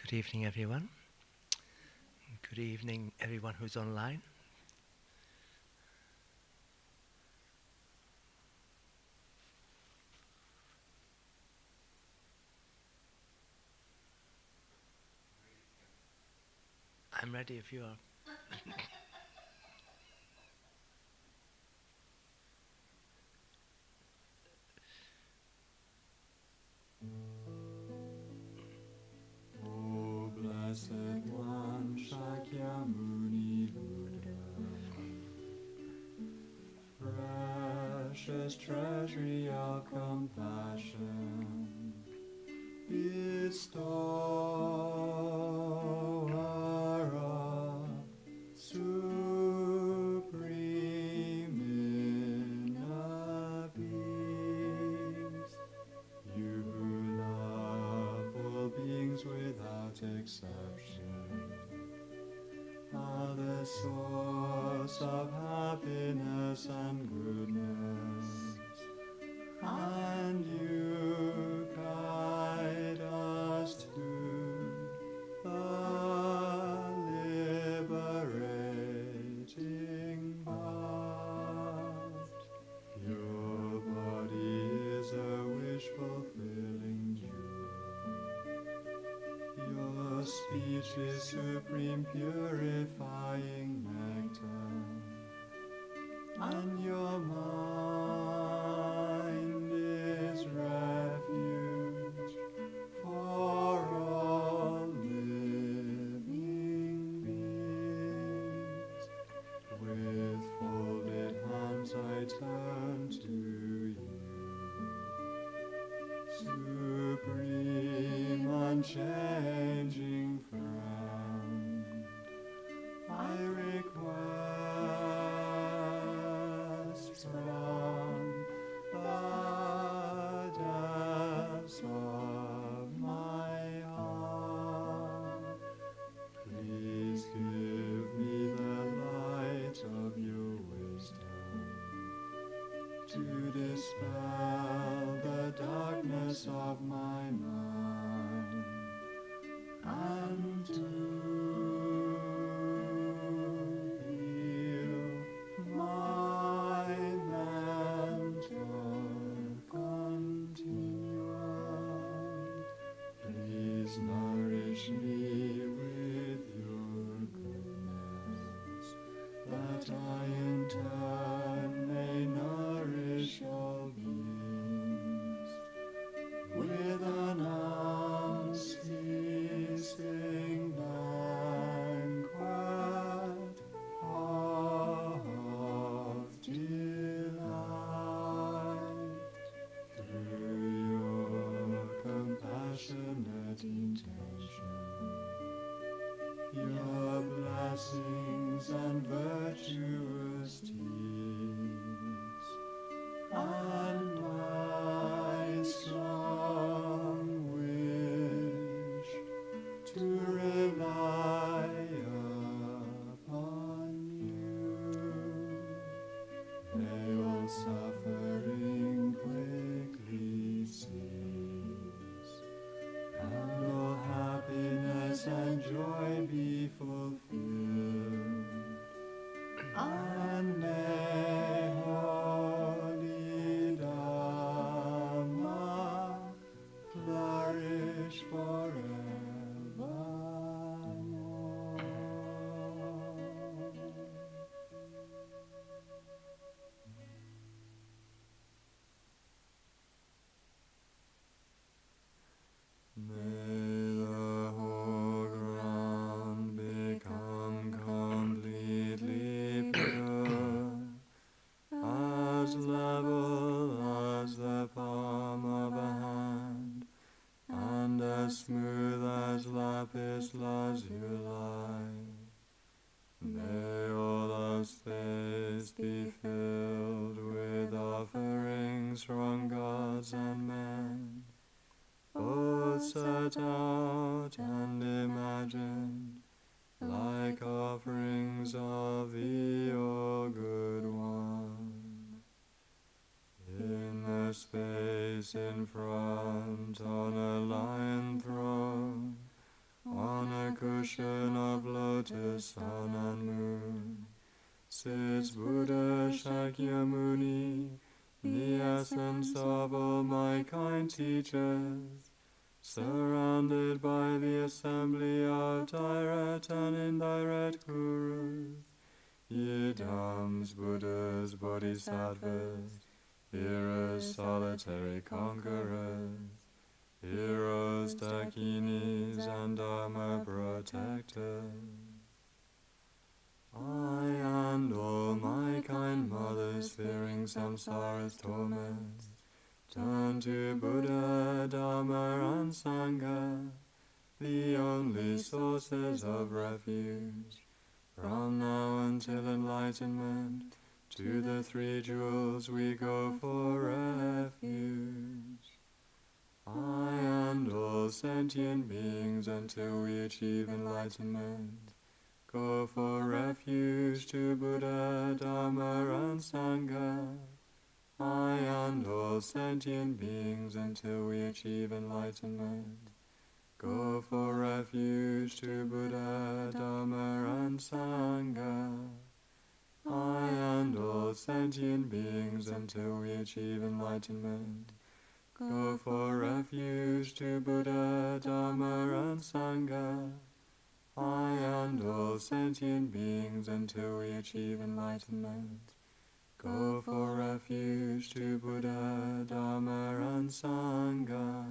Good evening, everyone. Good evening, everyone who's online. I'm ready if you are. O Blessed One, Shakyamuni Buddha, precious treasury of compassion, bestower of supreme inner peace, you who love all beings without exception, are the source of happiness and goodness, and you guide us to the liberating path. Your body is a wish-fulfilling jewel. Your speech is supreme purifying nectar, and your mind is refuge for all living beings. With folded hands I turn to you, supreme unchanging friend. I request from the depths of my heart, please give me the light of your wisdom to dispel the darkness of my mind and to heal my mental continuum. Please nourish me with your goodness, that I in turn may nourish all beings with an unceasing banquet of delight. Through your compassionate intention, your blessings and virtuous deeds, and my strong wish to rely upon you. May all suffering quickly cease, and all happiness and joy be fulfilled, and may holy Dhamma flourish forevermore. May the whole ground become completely pure, as level as the palm of a hand, and as smooth as lapis lazuli. May all of space be filled with offerings from gods and men, both set out and imagined, like offerings of thee, O good one. In the space in front on a lion throne, On a cushion of lotus, sun and moon, sits Buddha Shakyamuni, the essence of all my kind teachers, surrounded by the assembly of direct and indirect gurus, Yidams, Buddhas, Bodhisattvas, Viras, solitary conquerors, heroes, dakinis, and Dharma protectors. I and all my kind mothers, fearing samsara's torments, turn to Buddha, Dharma, and Sangha, the only sources of refuge. From now until enlightenment, to the three jewels we go for refuge. I and all sentient beings, until we achieve enlightenment, go for refuge to Buddha, Dharma, and Sangha. I and all sentient beings, until we achieve enlightenment, go for refuge to Buddha, Dharma, and Sangha. I and all sentient beings, until we achieve enlightenment, go for refuge to Buddha, Dharma, and Sangha. I and all sentient beings, until we achieve enlightenment, go for refuge to Buddha, Dharma, and Sangha.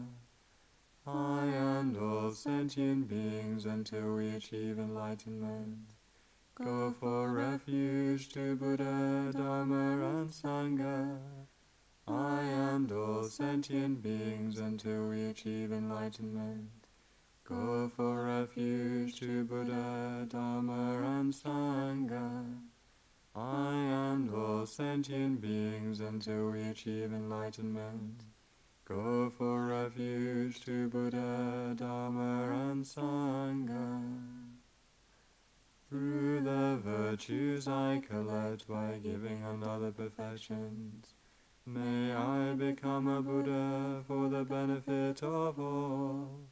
I and all sentient beings, until we achieve enlightenment, go for refuge to Buddha, Dharma, and Sangha. I and all sentient beings, until we achieve enlightenment, go for refuge to Buddha, Dharma, and Sangha. I and all sentient beings, until we achieve enlightenment, go for refuge to Buddha, Dharma, and Sangha. Through the virtues I collect by giving and other perfections, may I become a Buddha for the benefit of all.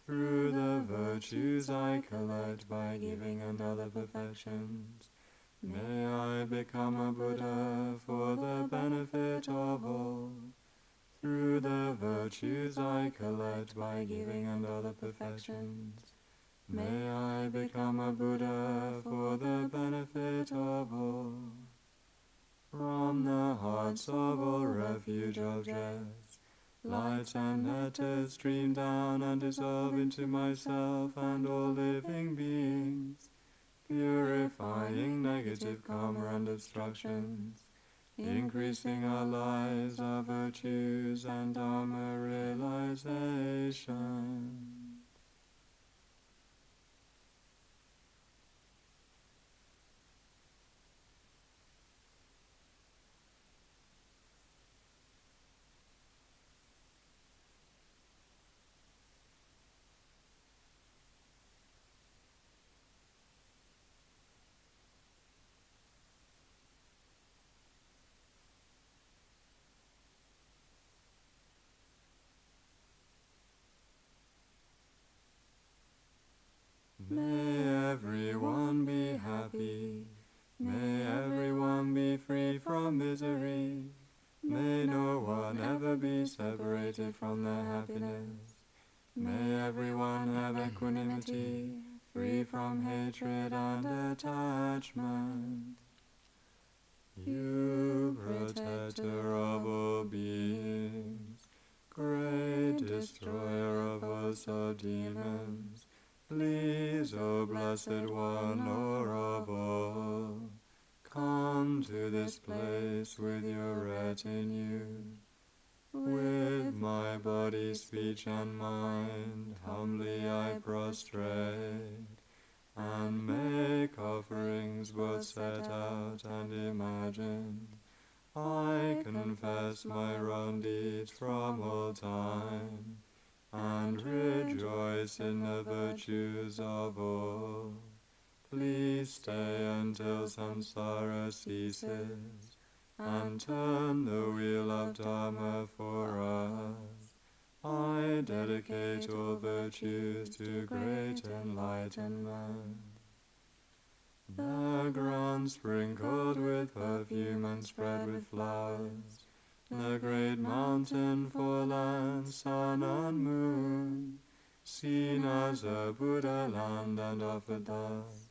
Through the virtues I collect by giving and other perfections, may I become a Buddha for the benefit of all. Through the virtues I collect by giving and other perfections, may I become a Buddha for the benefit of all. From the hearts of all refuge objects, light and nectar stream down and dissolve into myself and all living beings, purifying negative karma and obstructions, increasing our lives, our virtues, and Dharma realization. May everyone be happy. May everyone be free from misery. May no one ever be separated from their happiness. May everyone have equanimity, free from hatred and attachment. You, protector of all beings, great destroyer of hosts of demons, please, O Blessed One, Lord of all, come to this place with your retinue. With my body, speech, and mind, humbly I prostrate, and make offerings both set out and imagined. I confess my wrong deeds from all time, and rejoice in the virtues of all. Please stay until samsara ceases, and turn the wheel of Dharma for us. I dedicate educate all virtues to great enlightenment. The ground sprinkled with perfume and spread with flowers, the great mountain for land, sun and moon, seen as a Buddha land and offered thus.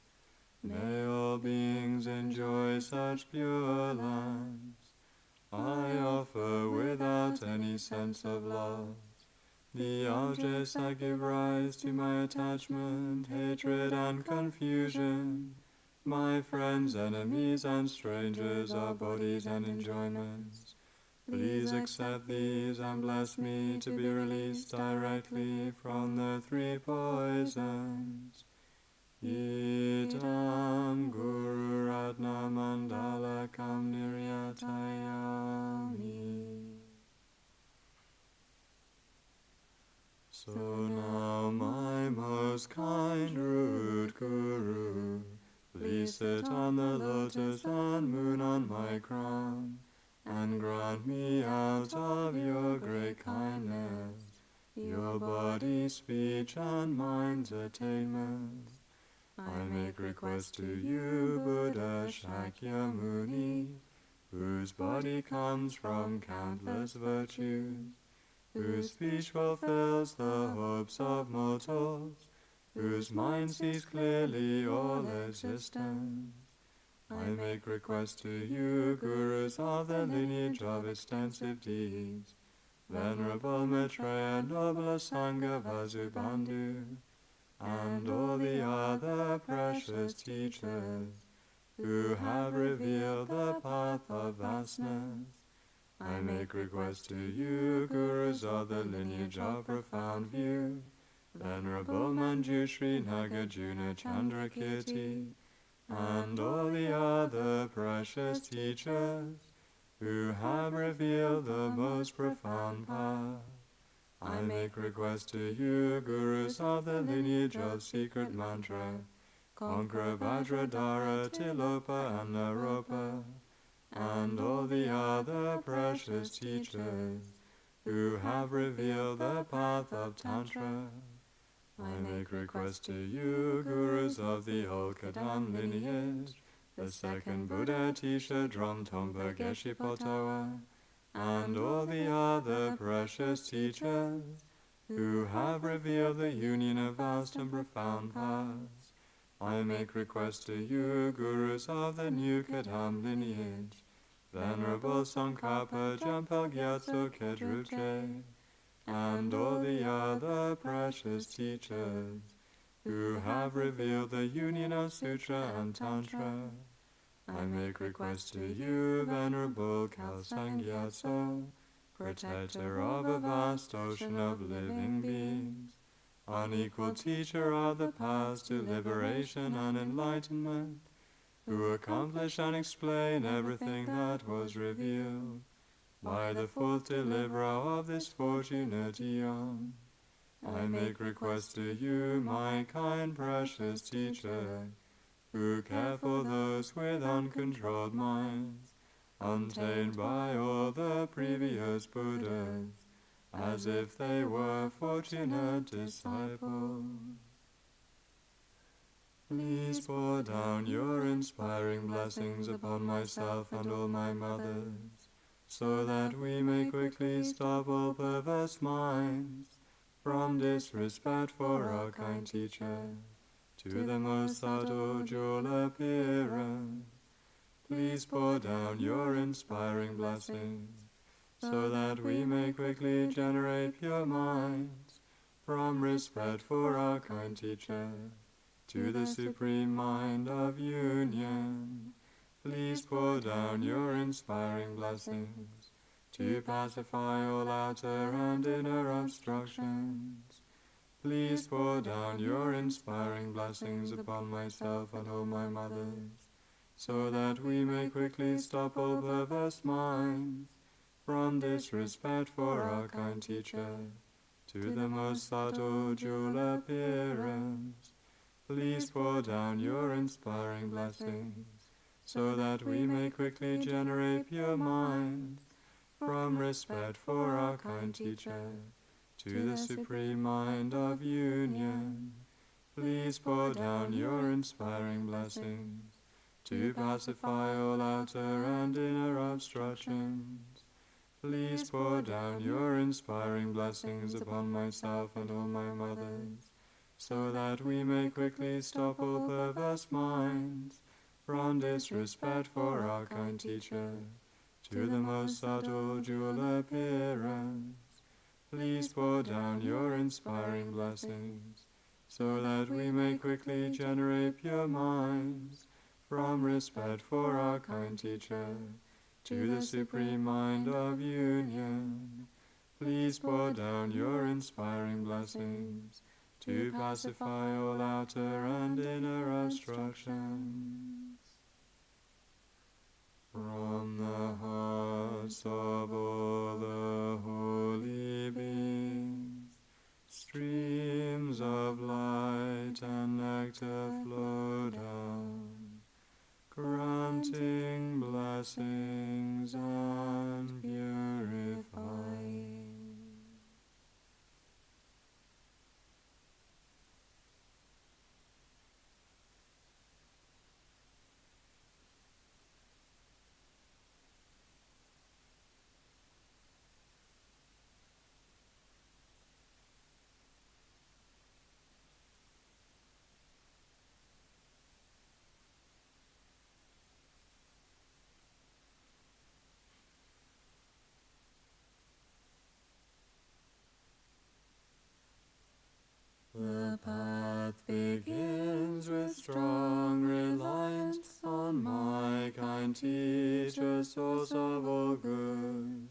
May all beings enjoy such pure lands. I offer without any sense of loss the objects that give rise to my attachment, hatred and confusion, my friends, enemies and strangers, our bodies and enjoyments. Please accept these and bless me to be released directly from the three poisons. Itam Guru Ratna Mandala Kam Niryatayami. So now, my most kind root Guru, please sit on the lotus and moon on my crown, and grant me out of your great kindness your body, speech, and mind's attainments. I make request to you, Buddha Shakyamuni, whose body comes from countless virtues, whose speech fulfills the hopes of mortals, whose mind sees clearly all existence. I make request to you, Gurus of the lineage of extensive deeds, Venerable Maitreya, noble Sangha Vasubandhu, and all the other precious teachers who have revealed the path of vastness. I make request to you, Gurus of the lineage of profound view, Venerable Manjushri, Nagarjuna, Chandrakirti, and all the other precious teachers who have revealed the most profound path. I make request to you, Gurus of the lineage of secret mantra, Conqueror Vajradhara, Tilopa, and Naropa, and all the other precious teachers who have revealed the path of Tantra. I make request to you, Gurus of the old Kadam lineage, the second Buddha, Tisha, Drum, Tompa, Geshe, Potawa, and all the other precious teachers who have revealed the union of vast and profound paths. I make request to you, Gurus of the new Kadam lineage, Venerable Tsongkhapa, Jampal Gyatso, Kedrupje, and all the other precious teachers who have revealed the union of Sutra and Tantra. I make request to you, Venerable Khalsang Gyatso, protector of a vast ocean of living beings, unequal teacher of the paths to liberation and enlightenment, who accomplish and explain everything that was revealed by the fourth deliverer of this fortunate eon. I make request to you, my kind precious teacher, who care for those with uncontrolled minds, untamed by all the previous Buddhas, as if they were fortunate disciples. Please pour down your inspiring blessings upon myself and all my mothers, so that we may quickly stop all perverse minds, from disrespect for our kind teacher, to the most subtle jewel appearance. Please pour down your inspiring blessings, so that we may quickly generate pure minds, from respect for our kind teacher, to the supreme mind of union. Please pour down your inspiring blessings, to pacify all outer and inner obstructions. Please pour down your inspiring blessings upon myself and all my mothers, so that we may quickly stop all perverse minds, from disrespect for our kind teacher, to the most subtle jewel appearance. Please pour down your inspiring blessings, so that we may quickly generate pure minds, from respect for our kind teacher, to the supreme mind of union. Please pour down your inspiring blessings to pacify all outer and inner obstructions. Please pour down your inspiring blessings upon myself and all my mothers, so that we may quickly stop all perverse minds, from disrespect for our kind teacher, to the most subtle jewel appearance. Please pour down your inspiring blessings, so that we may quickly generate pure minds, from respect for our kind teacher, to the supreme mind of union. Please pour down your inspiring blessings to pacify all outer and inner obstructions. From the hearts of all the holy beings, streams of light and nectar flow down, granting blessings and purifying. The path begins with strong reliance on my kind teacher, source of all good.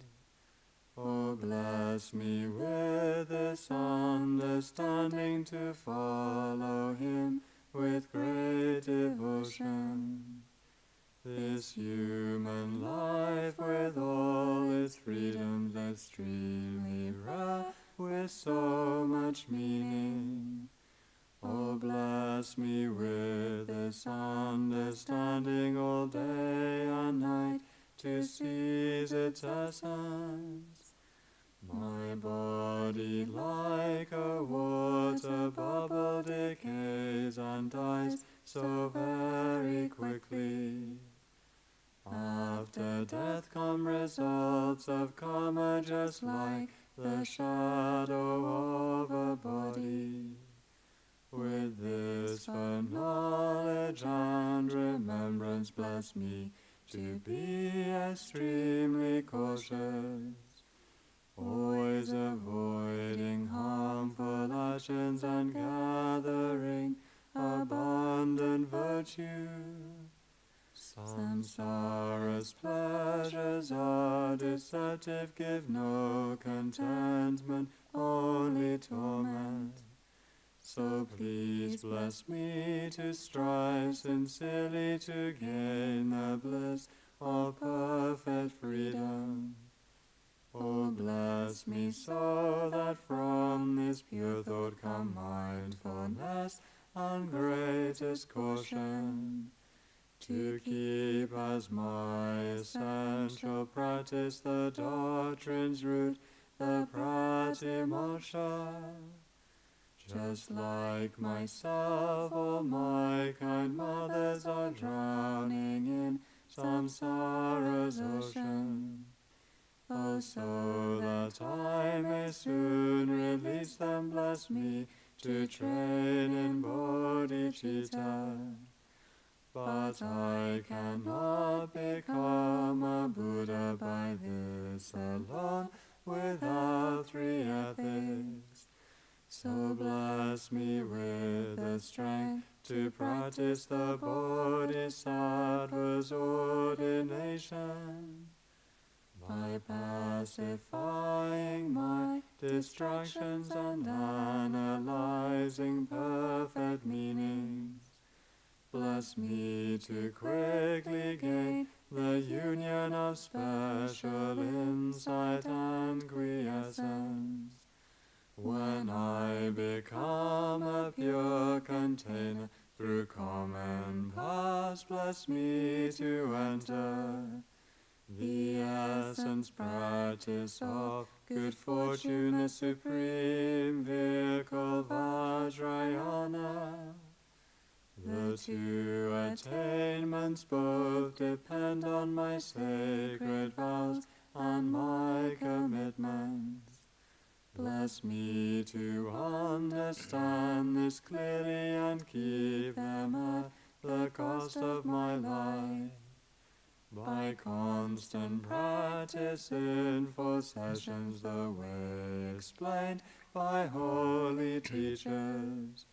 Oh, bless me with this understanding to follow him with great devotion. This human life with all its freedoms extremely rare, with so much meaning. Oh, bless me with this understanding all day and night to seize its essence. My body like a water bubble decays and dies so very quickly. After death come results of karma, just like the shadow of a body. With this for knowledge and remembrance, bless me to be extremely cautious, always avoiding harmful actions and gathering abundant virtue. Samsara's pleasures are deceptive, give no contentment, only torment. So please bless me to strive sincerely to gain the bliss of perfect freedom. Oh, bless me so that from this pure thought come mindfulness and greatest caution, to keep as my essential practice the doctrine's root, the Pratimoksha. Just like myself, all my kind mothers are drowning in samsara's ocean. Oh, so that I may soon release them, bless me to train in bodhicitta. But I cannot become a Buddha by this alone, without three ethics. So bless me with the strength to practice the Bodhisattva's ordination, by pacifying my distractions and analyzing perfect meanings. Bless me to quickly gain the union of special insight and quiescence. When I become a pure container through common paths, bless me to enter the essence, practice of good fortune, the supreme vehicle, Vajrayana. The two attainments both depend on my sacred vows and my commitments. Bless me to understand this clearly and keep them at the cost of my life. By constant practice in 4 sessions, the way explained by holy teachers.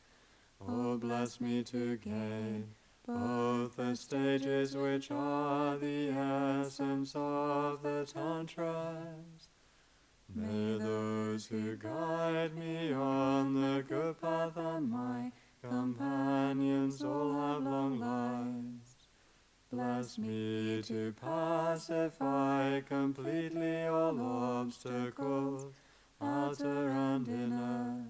Oh, bless me to gain both the stages which are the essence of the Tantras. May those who guide me on the good path and my companions all have long lives. Bless me to pacify completely all obstacles, outer and inner.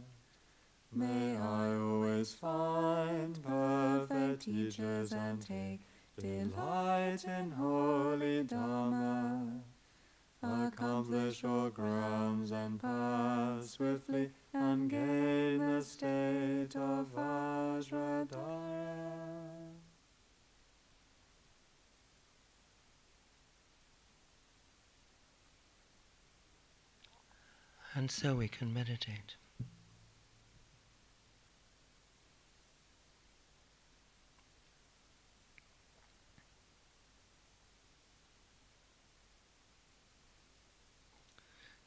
May I always find perfect teachers and take delight in holy Dhamma. Accomplish all grounds and pass swiftly and gain the state of Vajradhara. And so we can meditate.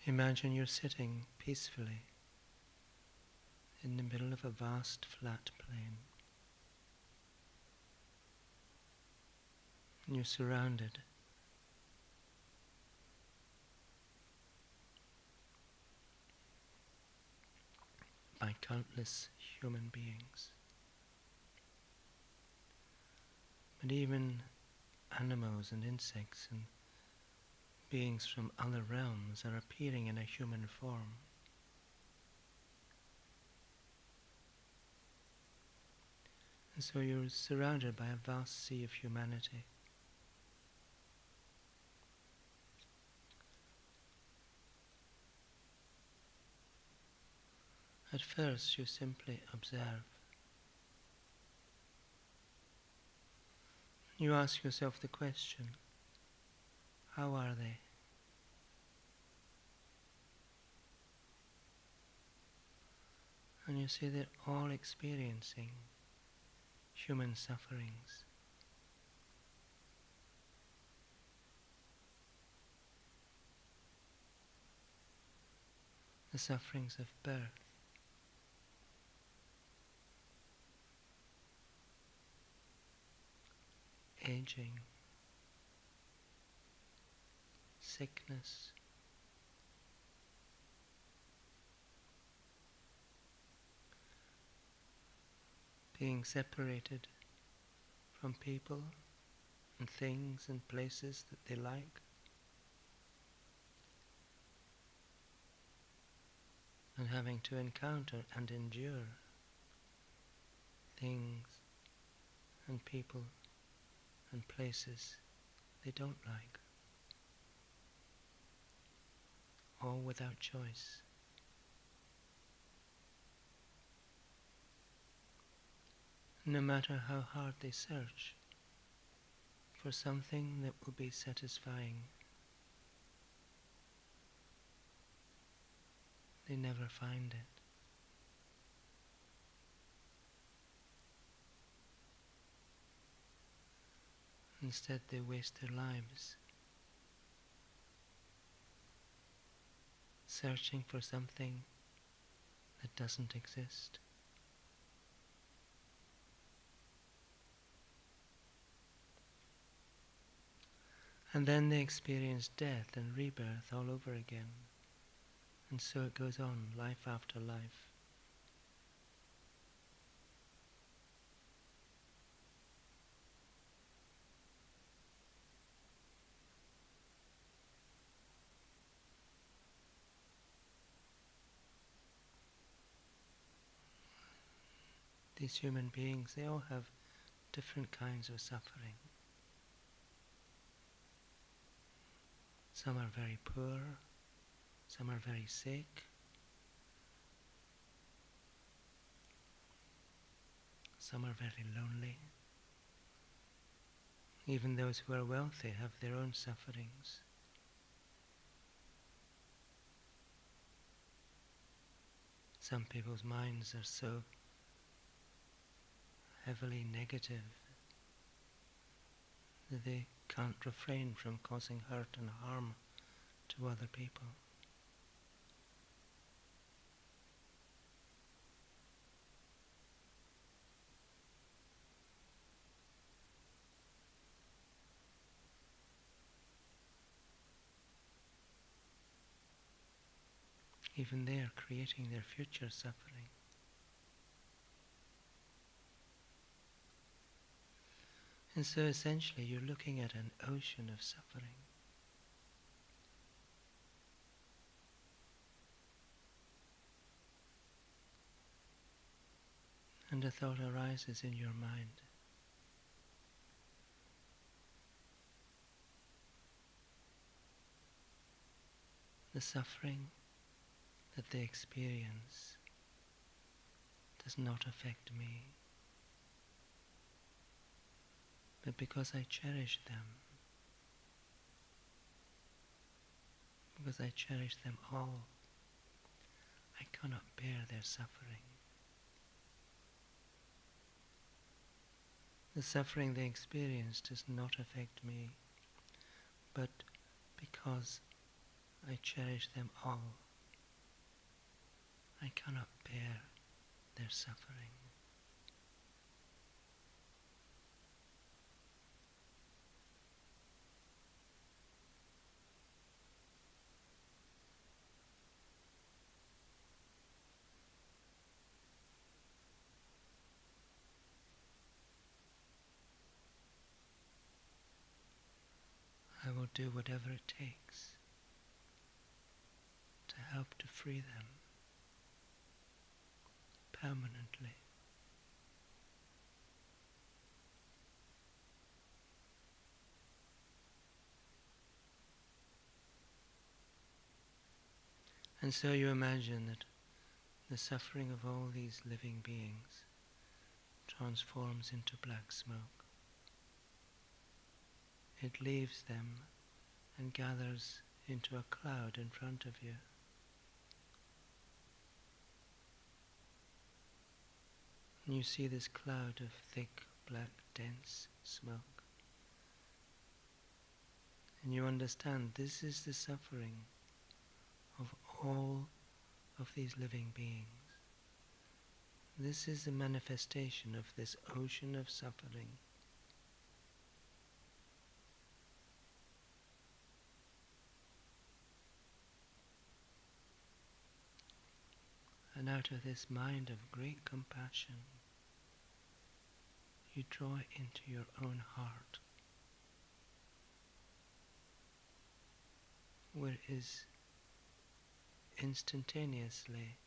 Imagine you're sitting peacefully in the middle of a vast flat plain. And you're surrounded by countless human beings. But even animals and insects and beings from other realms are appearing in a human form. And so you're surrounded by a vast sea of humanity. At first you simply observe. You ask yourself the question, how are they? And you see they're all experiencing human sufferings. The sufferings of birth, aging, sickness, being separated from people and things and places that they like, and having to encounter and endure things and people and places they don't like, all without choice. No matter how hard they search for something that will be satisfying, they never find it. Instead, they waste their lives searching for something that doesn't exist. And then they experience death and rebirth all over again. And so it goes on, life after life. These human beings, they all have different kinds of suffering. Some are very poor, some are very sick, some are very lonely. Even those who are wealthy have their own sufferings. Some people's minds are so heavily negative that they can't refrain from causing hurt and harm to other people. Even they are creating their future suffering. And so essentially you're looking at an ocean of suffering. And a thought arises in your mind. The suffering that they experience does not affect me, but because I cherish them, because I cherish them all, I cannot bear their suffering. The suffering they experience does not affect me, but because I cherish them all, I cannot bear their suffering. I will do whatever it takes to help to free them permanently. And so you imagine that the suffering of all these living beings transforms into black smoke. It leaves them and gathers into a cloud in front of you. And you see this cloud of thick, black, dense smoke. And you understand this is the suffering of all of these living beings. This is the manifestation of this ocean of suffering. And out of this mind of great compassion, you draw it into your own heart, where it is instantaneously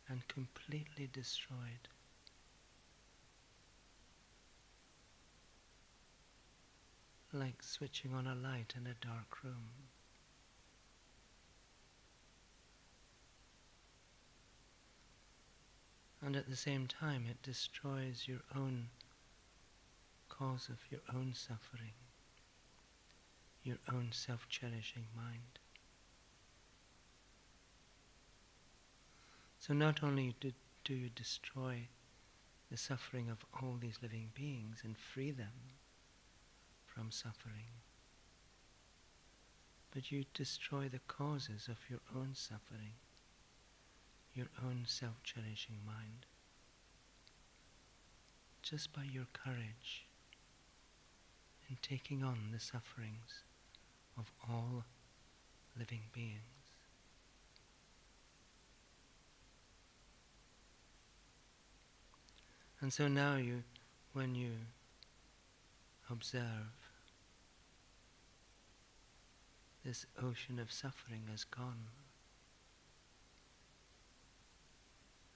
and completely destroyed. Like switching on a light in a dark room. And at the same time it destroys your own cause of your own suffering, your own self-cherishing mind. So not only do you destroy the suffering of all these living beings and free them from suffering, but you destroy the causes of your own suffering, your own self-cherishing mind, just by your courage in taking on the sufferings of all living beings. And so now when you observe this ocean of suffering has gone,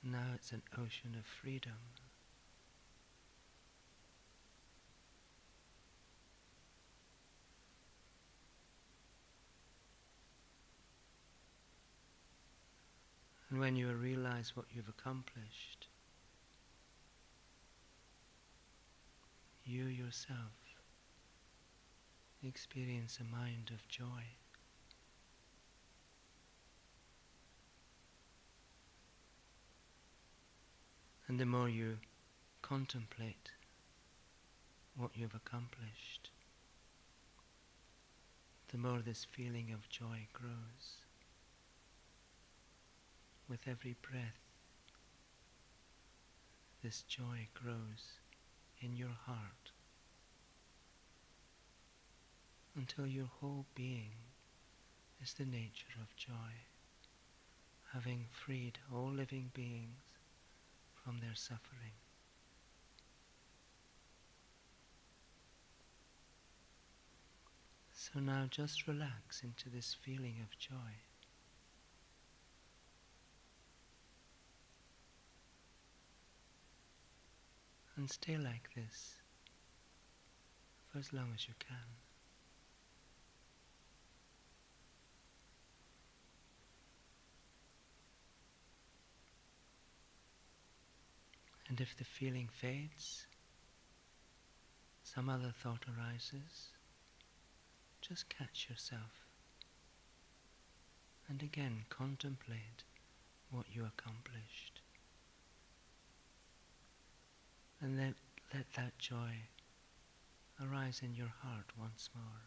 now it's an ocean of freedom. And when you realize what you've accomplished, you yourself experience a mind of joy. And the more you contemplate what you've accomplished, the more this feeling of joy grows. With every breath, this joy grows in your heart until your whole being is the nature of joy, having freed all living beings from their suffering. So now just relax into this feeling of joy. And stay like this for as long as you can. And if the feeling fades, some other thought arises, just catch yourself and again contemplate what you accomplished. And let that joy arise in your heart once more.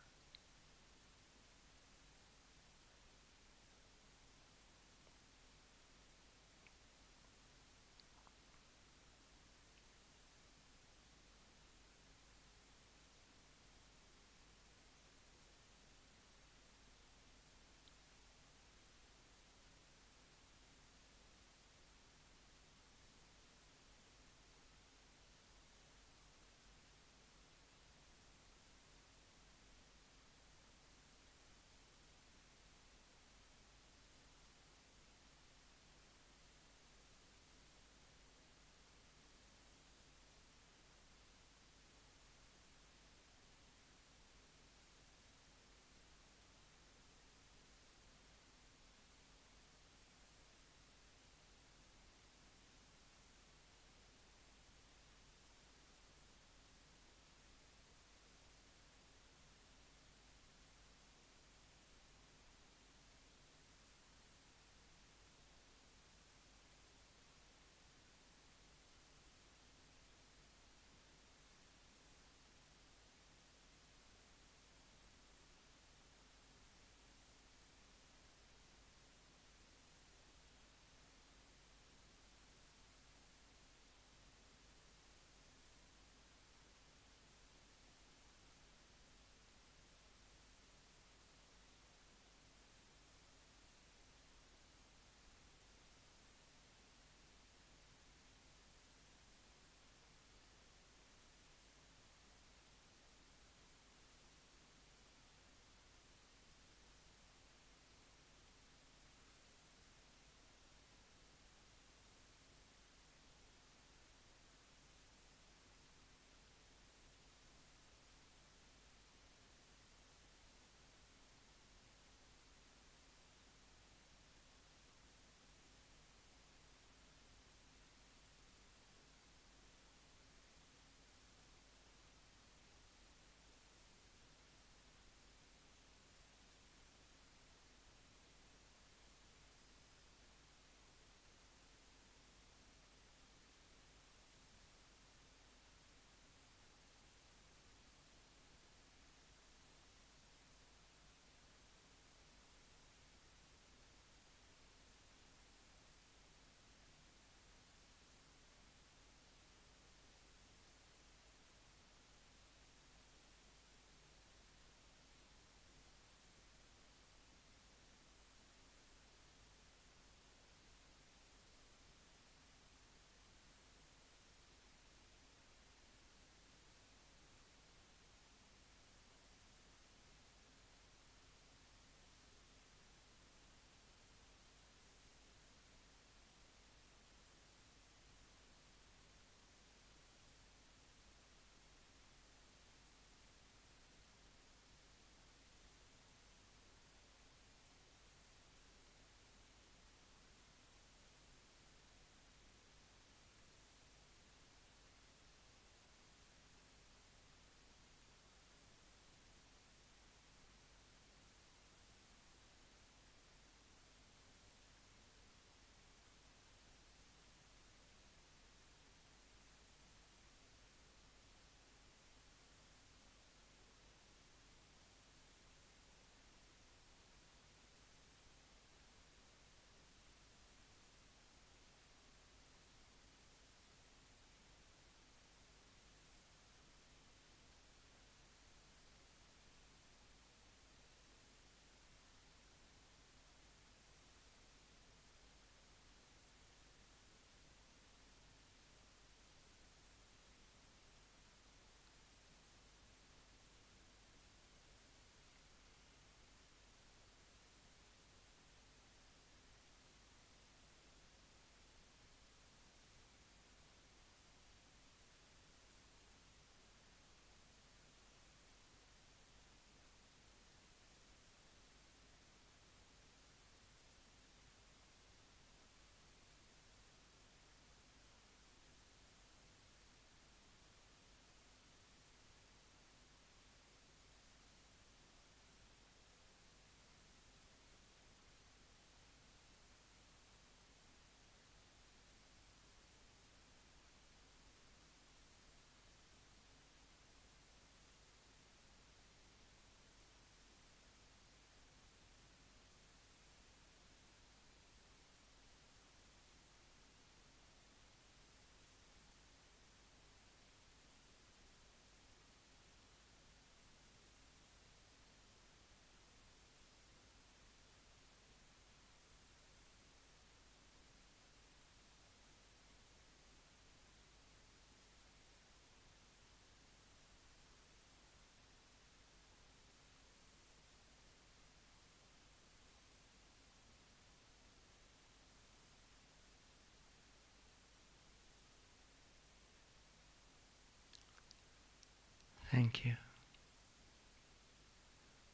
Thank you.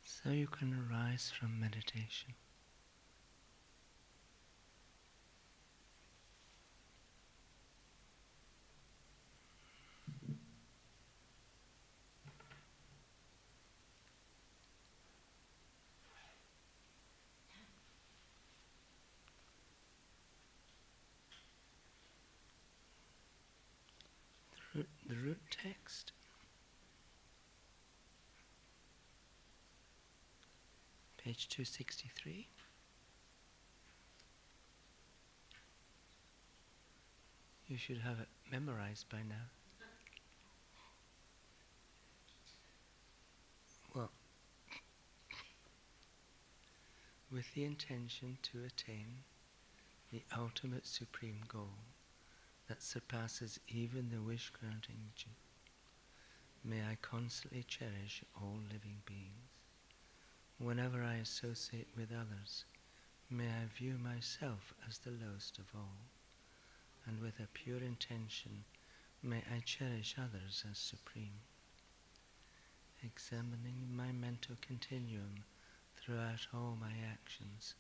So you can arise from meditation. The root text, page 263. You should have it memorized by now. Well, with the intention to attain the ultimate supreme goal that surpasses even the wish-granting genie, may I constantly cherish all living beings. Whenever I associate with others, may I view myself as the lowest of all, and with a pure intention, may I cherish others as supreme. Examining my mental continuum throughout all my actions,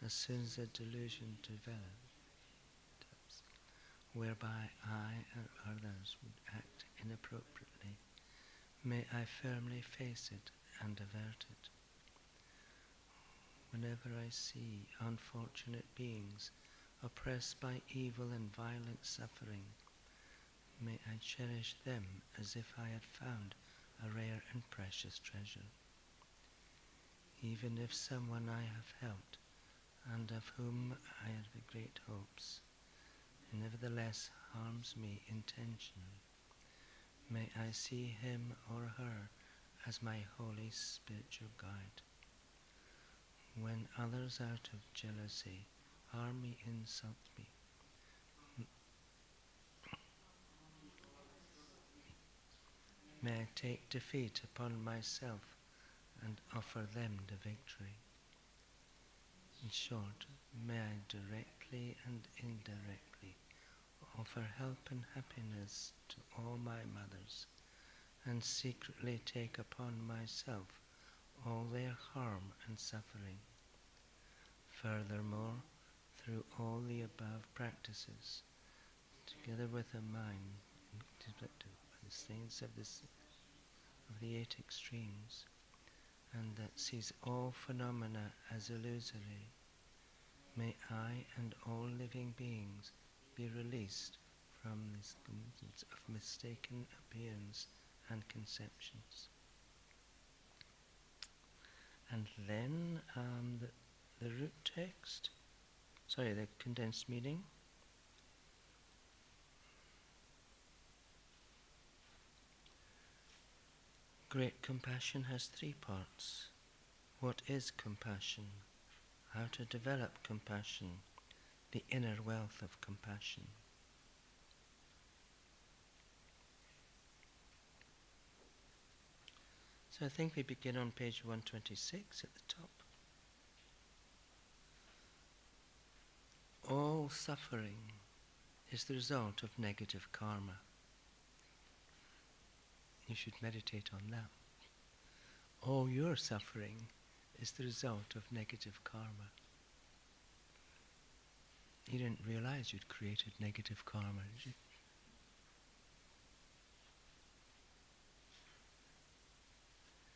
as soon as a delusion develops, whereby I or others would act inappropriately, may I firmly face it and avert it. Whenever I see unfortunate beings oppressed by evil and violent suffering, may I cherish them as if I had found a rare and precious treasure. Even if someone I have helped and of whom I have great hopes nevertheless harms me intentionally, may I see him or her as my holy spiritual guide. When others out of jealousy harm me, insult me, may I take defeat upon myself and offer them the victory. In short, may I directly and indirectly offer help and happiness to all my mothers, and secretly take upon myself all their harm and suffering. Furthermore, through all the above practices, together with a mind intellectual by the saints of the 8 extremes, and that sees all phenomena as illusory, may I and all living beings be released from this conditions of mistaken appearance and conceptions. And then the root text, the condensed meaning. Great compassion has 3 parts. What is compassion? How to develop compassion? The inner wealth of compassion. So I think we begin on page 126 at the top. All suffering is the result of negative karma. You should meditate on that. All your suffering is the result of negative karma. You didn't realize you'd created negative karma, did you?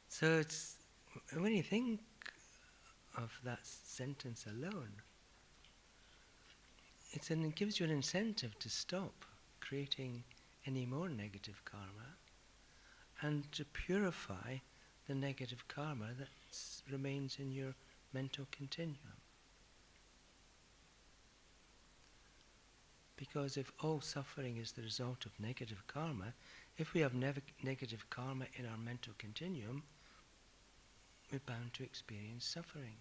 So it's, when you think of that sentence alone, it gives you an incentive to stop creating any more negative karma and to purify the negative karma that remains in your mental continuum. Because if all suffering is the result of negative karma, if we have negative karma in our mental continuum, we're bound to experience suffering.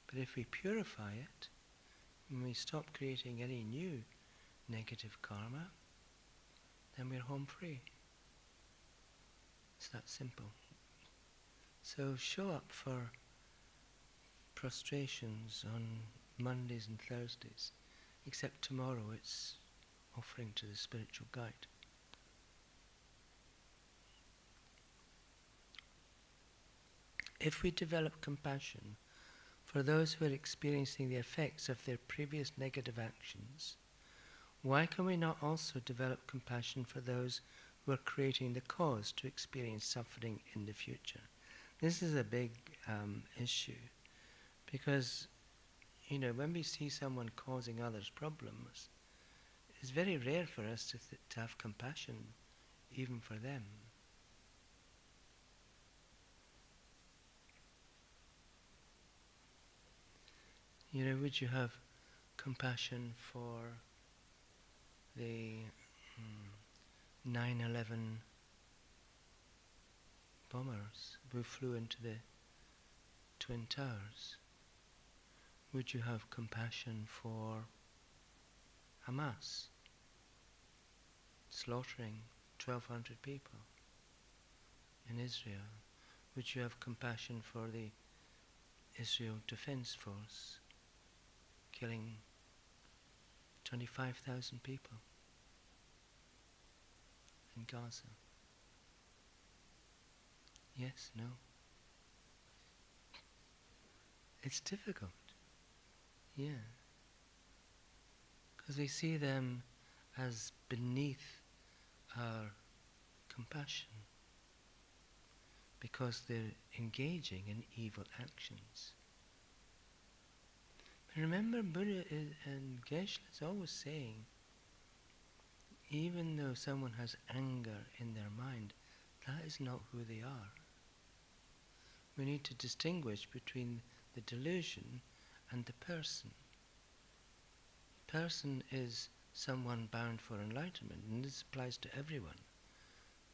But if we purify it, when we stop creating any new negative karma, then we're home free. It's that simple. So show up for prostrations on Mondays and Thursdays, except tomorrow it's offering to the spiritual guide. if we develop compassion for those who are experiencing the effects of their previous negative actions, why can we not also develop compassion for those who are creating the cause to experience suffering in the future? This is a big issue, because when we see someone causing others problems, it's very rare for us to have compassion even for them. Would you have compassion for the 9/11 bombers who flew into the Twin Towers? Would you have compassion for Hamas slaughtering 1,200 people in Israel? Would you have compassion for the Israel Defense Force killing 25,000 people in Gaza? Yes, no. It's difficult. Yeah. Because we see them as beneath our compassion, because they're engaging in evil actions. But remember, Buddha and Geshe is always saying, even though someone has anger in their mind, that is not who they are. We need to distinguish between the delusion and the person. Person is someone bound for enlightenment, and this applies to everyone.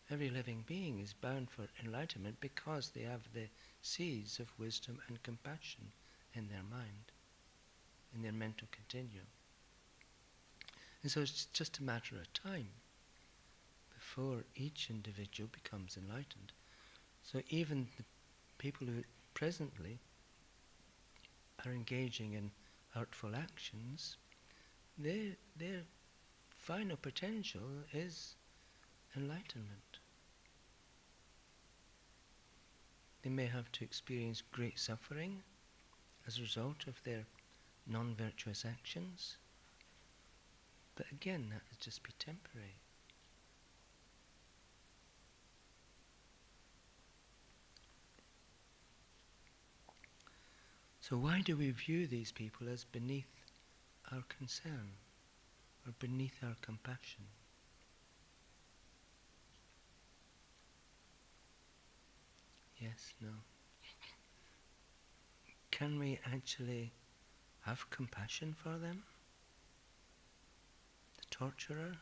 Every living being is bound for enlightenment because they have the seeds of wisdom and compassion in their mind, in their mental continuum. And so it's just a matter of time before each individual becomes enlightened. So even the people who presently are engaging in hurtful actions, their final potential is enlightenment. They may have to experience great suffering as a result of their non-virtuous actions, but again, that will just be temporary. So why do we view these people as beneath our concern or beneath our compassion? Yes, no. Can we actually have compassion for them? The torturer?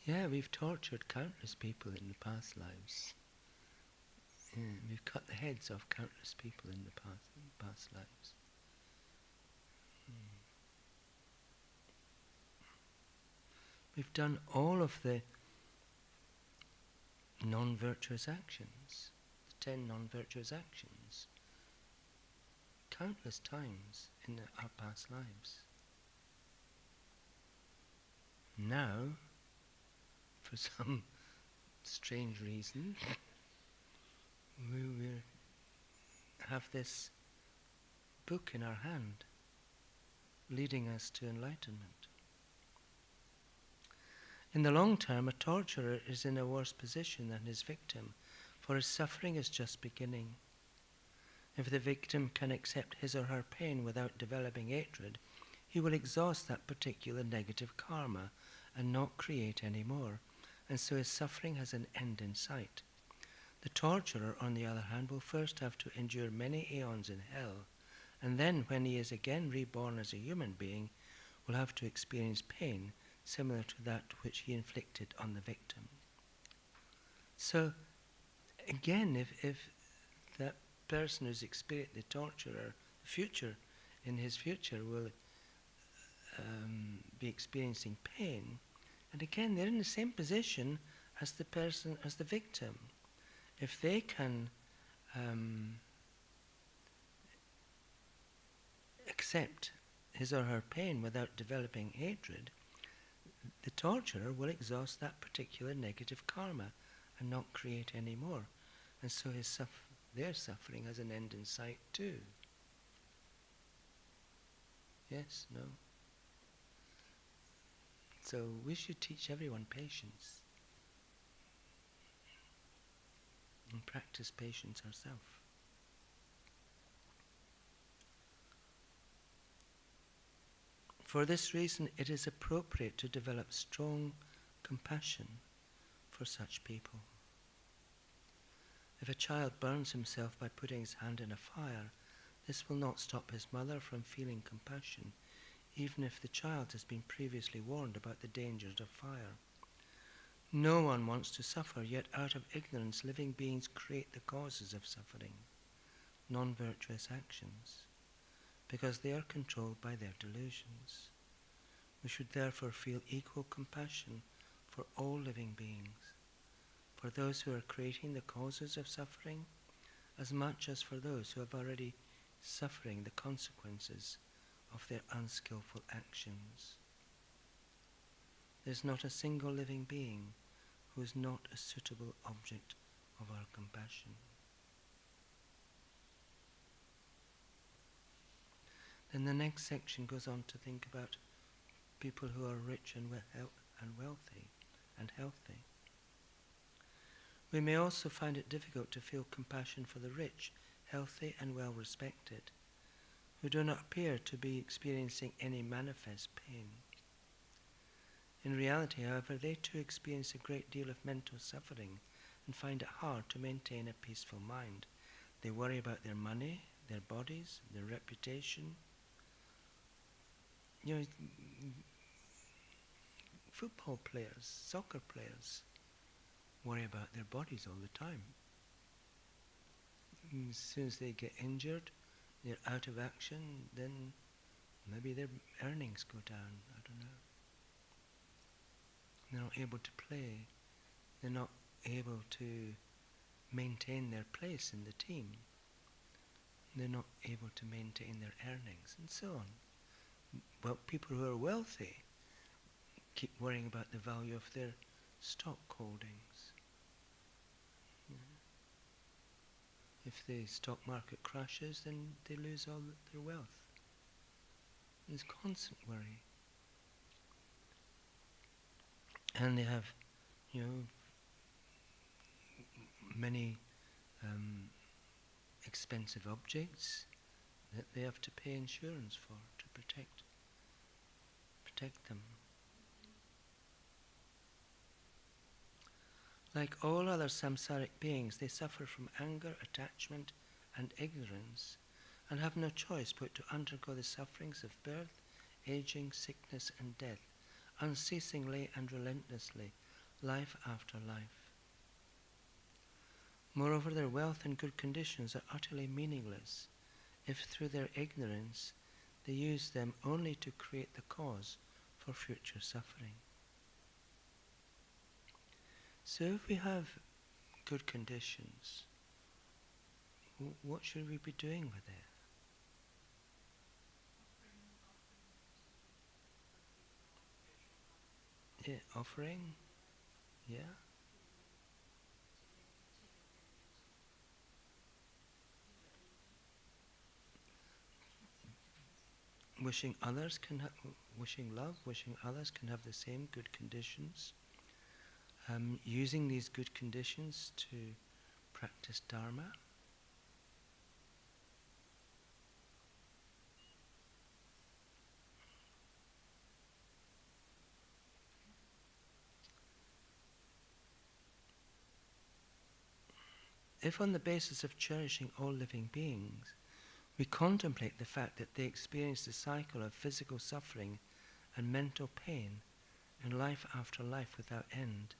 Yeah, we've tortured countless people in the past lives. Yeah, we've cut the heads off countless people in the past lives. We've done all of the non-virtuous actions, the 10 non-virtuous actions, countless times in our past lives. Now, for some strange reason, we will have this book in our hand, leading us to enlightenment. In the long term, a torturer is in a worse position than his victim, for his suffering is just beginning. If the victim can accept his or her pain without developing hatred, he will exhaust that particular negative karma and not create any more, and so his suffering has an end in sight. The torturer, on the other hand, will first have to endure many aeons in hell, and then, when he is again reborn as a human being, will have to experience pain similar to that which he inflicted on the victim. So, again, if that person who's experienced the torturer, in his future will be experiencing pain, and again they're in the same position as the victim. If they can accept his or her pain without developing hatred, the torturer will exhaust that particular negative karma and not create any more. And so their suffering has an end in sight too. Yes? No? So we should teach everyone patience and practice patience ourselves. For this reason, it is appropriate to develop strong compassion for such people. If a child burns himself by putting his hand in a fire, this will not stop his mother from feeling compassion, even if the child has been previously warned about the dangers of fire. No one wants to suffer, yet out of ignorance living beings create the causes of suffering, non-virtuous actions, because they are controlled by their delusions. We should therefore feel equal compassion for all living beings, for those who are creating the causes of suffering, as much as for those who have already suffering the consequences of their unskillful actions. There is not a single living being who is not a suitable object of our compassion. Then the next section goes on to think about people who are rich and wealthy and healthy. We may also find it difficult to feel compassion for the rich, healthy and well respected, who do not appear to be experiencing any manifest pain. In reality, however, they too experience a great deal of mental suffering and find it hard to maintain a peaceful mind. They worry about their money, their bodies, their reputation. You know, football players, soccer players worry about their bodies all the time. As soon as they get injured, they're out of action, then maybe their earnings go down, I don't know. They're not able to play. They're not able to maintain their place in the team. They're not able to maintain their earnings, and so on. Well, people who are wealthy keep worrying about the value of their stock holdings. If the stock market crashes, then they lose all their wealth. There's constant worry. And they have, many expensive objects that they have to pay insurance for to protect them. Like all other samsaric beings, they suffer from anger, attachment, and ignorance, and have no choice but to undergo the sufferings of birth, aging, sickness, and death, unceasingly and relentlessly, life after life. Moreover, their wealth and good conditions are utterly meaningless if through their ignorance they use them only to create the cause for future suffering. So if we have good conditions, what should we be doing with it? Yeah, offering? Yeah. Wishing love, wishing others can have the same good conditions. Using these good conditions to practice Dharma. If on the basis of cherishing all living beings, we contemplate the fact that they experience the cycle of physical suffering and mental pain in life after life without end,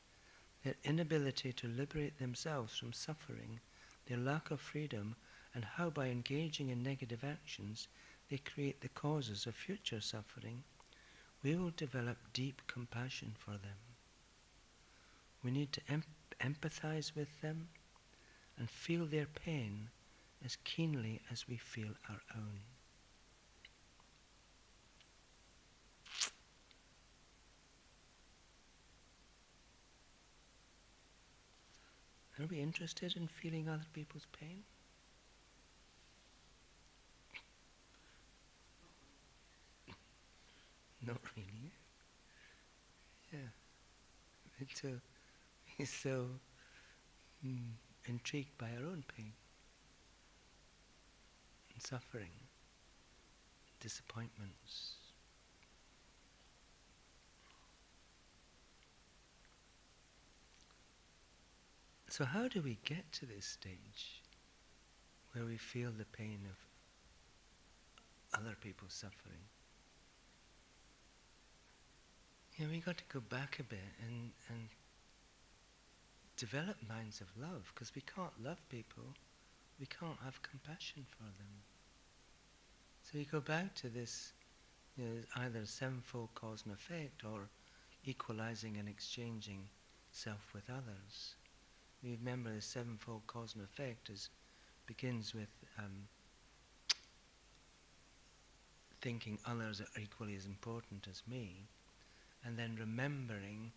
their inability to liberate themselves from suffering, their lack of freedom, and how by engaging in negative actions they create the causes of future suffering, we will develop deep compassion for them. We need to empathize with them and feel their pain as keenly as we feel our own. we interested in feeling other people's pain? Not really. Yeah. It's so intrigued by our own pain and suffering, disappointments. So how do we get to this stage where we feel the pain of other people's suffering? We got to go back a bit and develop minds of love, because we can't love people, we can't have compassion for them. So we go back to this, either sevenfold cause and effect, or equalizing and exchanging self with others. We remember the sevenfold cause and effect begins with thinking others are equally as important as me, and then remembering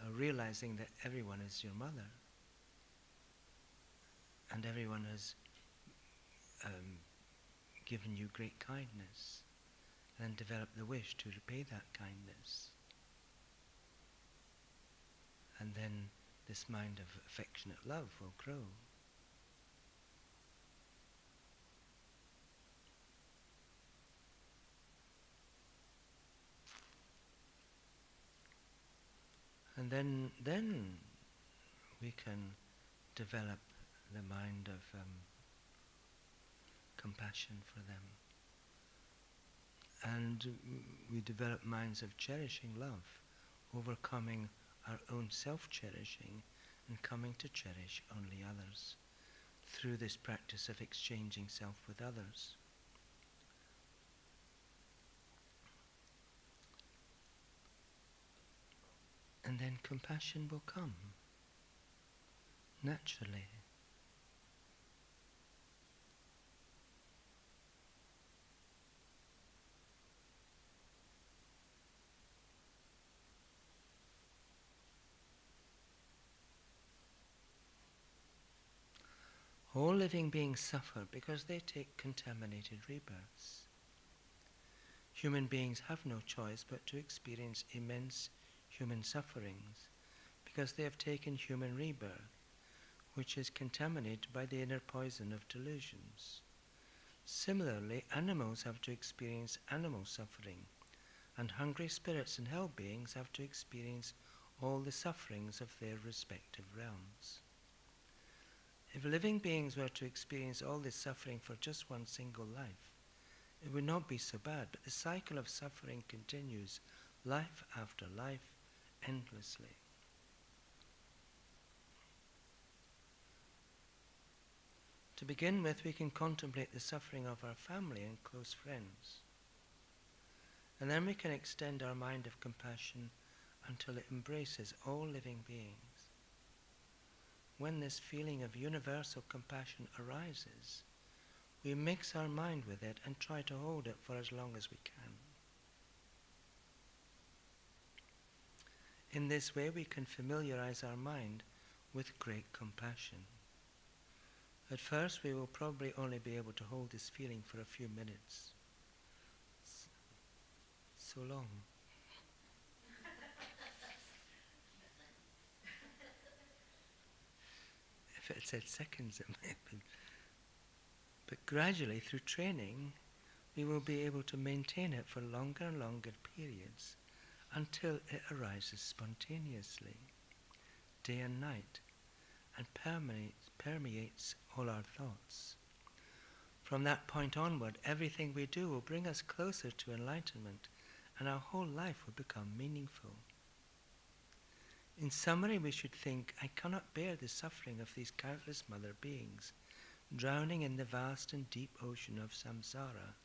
or realizing that everyone is your mother, and everyone has given you great kindness, and develop the wish to repay that kindness. And then this mind of affectionate love will grow. And then we can develop the mind of compassion for them. And we develop minds of cherishing love, overcoming our own self-cherishing and coming to cherish only others through this practice of exchanging self with others. And then compassion will come naturally. All living beings suffer because they take contaminated rebirths. Human beings have no choice but to experience immense human sufferings because they have taken human rebirth, which is contaminated by the inner poison of delusions. Similarly, animals have to experience animal suffering, and hungry spirits and hell beings have to experience all the sufferings of their respective realms. If living beings were to experience all this suffering for just one single life, it would not be so bad, but the cycle of suffering continues life after life, endlessly. To begin with, we can contemplate the suffering of our family and close friends. And then we can extend our mind of compassion until it embraces all living beings. When this feeling of universal compassion arises, we mix our mind with it and try to hold it for as long as we can. In this way, we can familiarize our mind with great compassion. At first, we will probably only be able to hold this feeling for a few minutes. So long. If it said seconds, it might have been. But gradually, through training, we will be able to maintain it for longer and longer periods until it arises spontaneously, day and night, and permeates all our thoughts. From that point onward, everything we do will bring us closer to enlightenment, and our whole life will become meaningful. In summary, we should think, I cannot bear the suffering of these countless mother beings, drowning in the vast and deep ocean of samsara,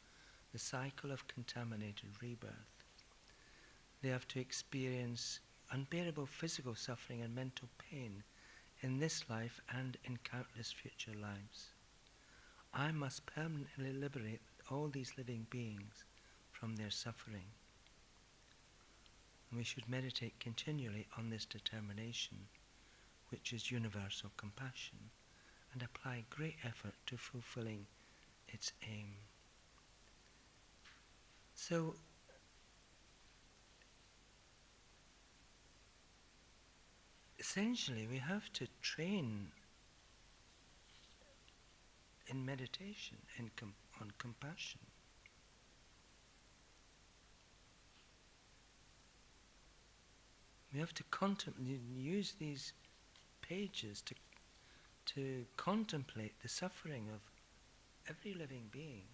the cycle of contaminated rebirth. They have to experience unbearable physical suffering and mental pain in this life and in countless future lives. I must permanently liberate all these living beings from their suffering. And we should meditate continually on this determination, which is universal compassion, and apply great effort to fulfilling its aim. So, essentially, we have to train in meditation on compassion. We have to use these pages to contemplate the suffering of every living being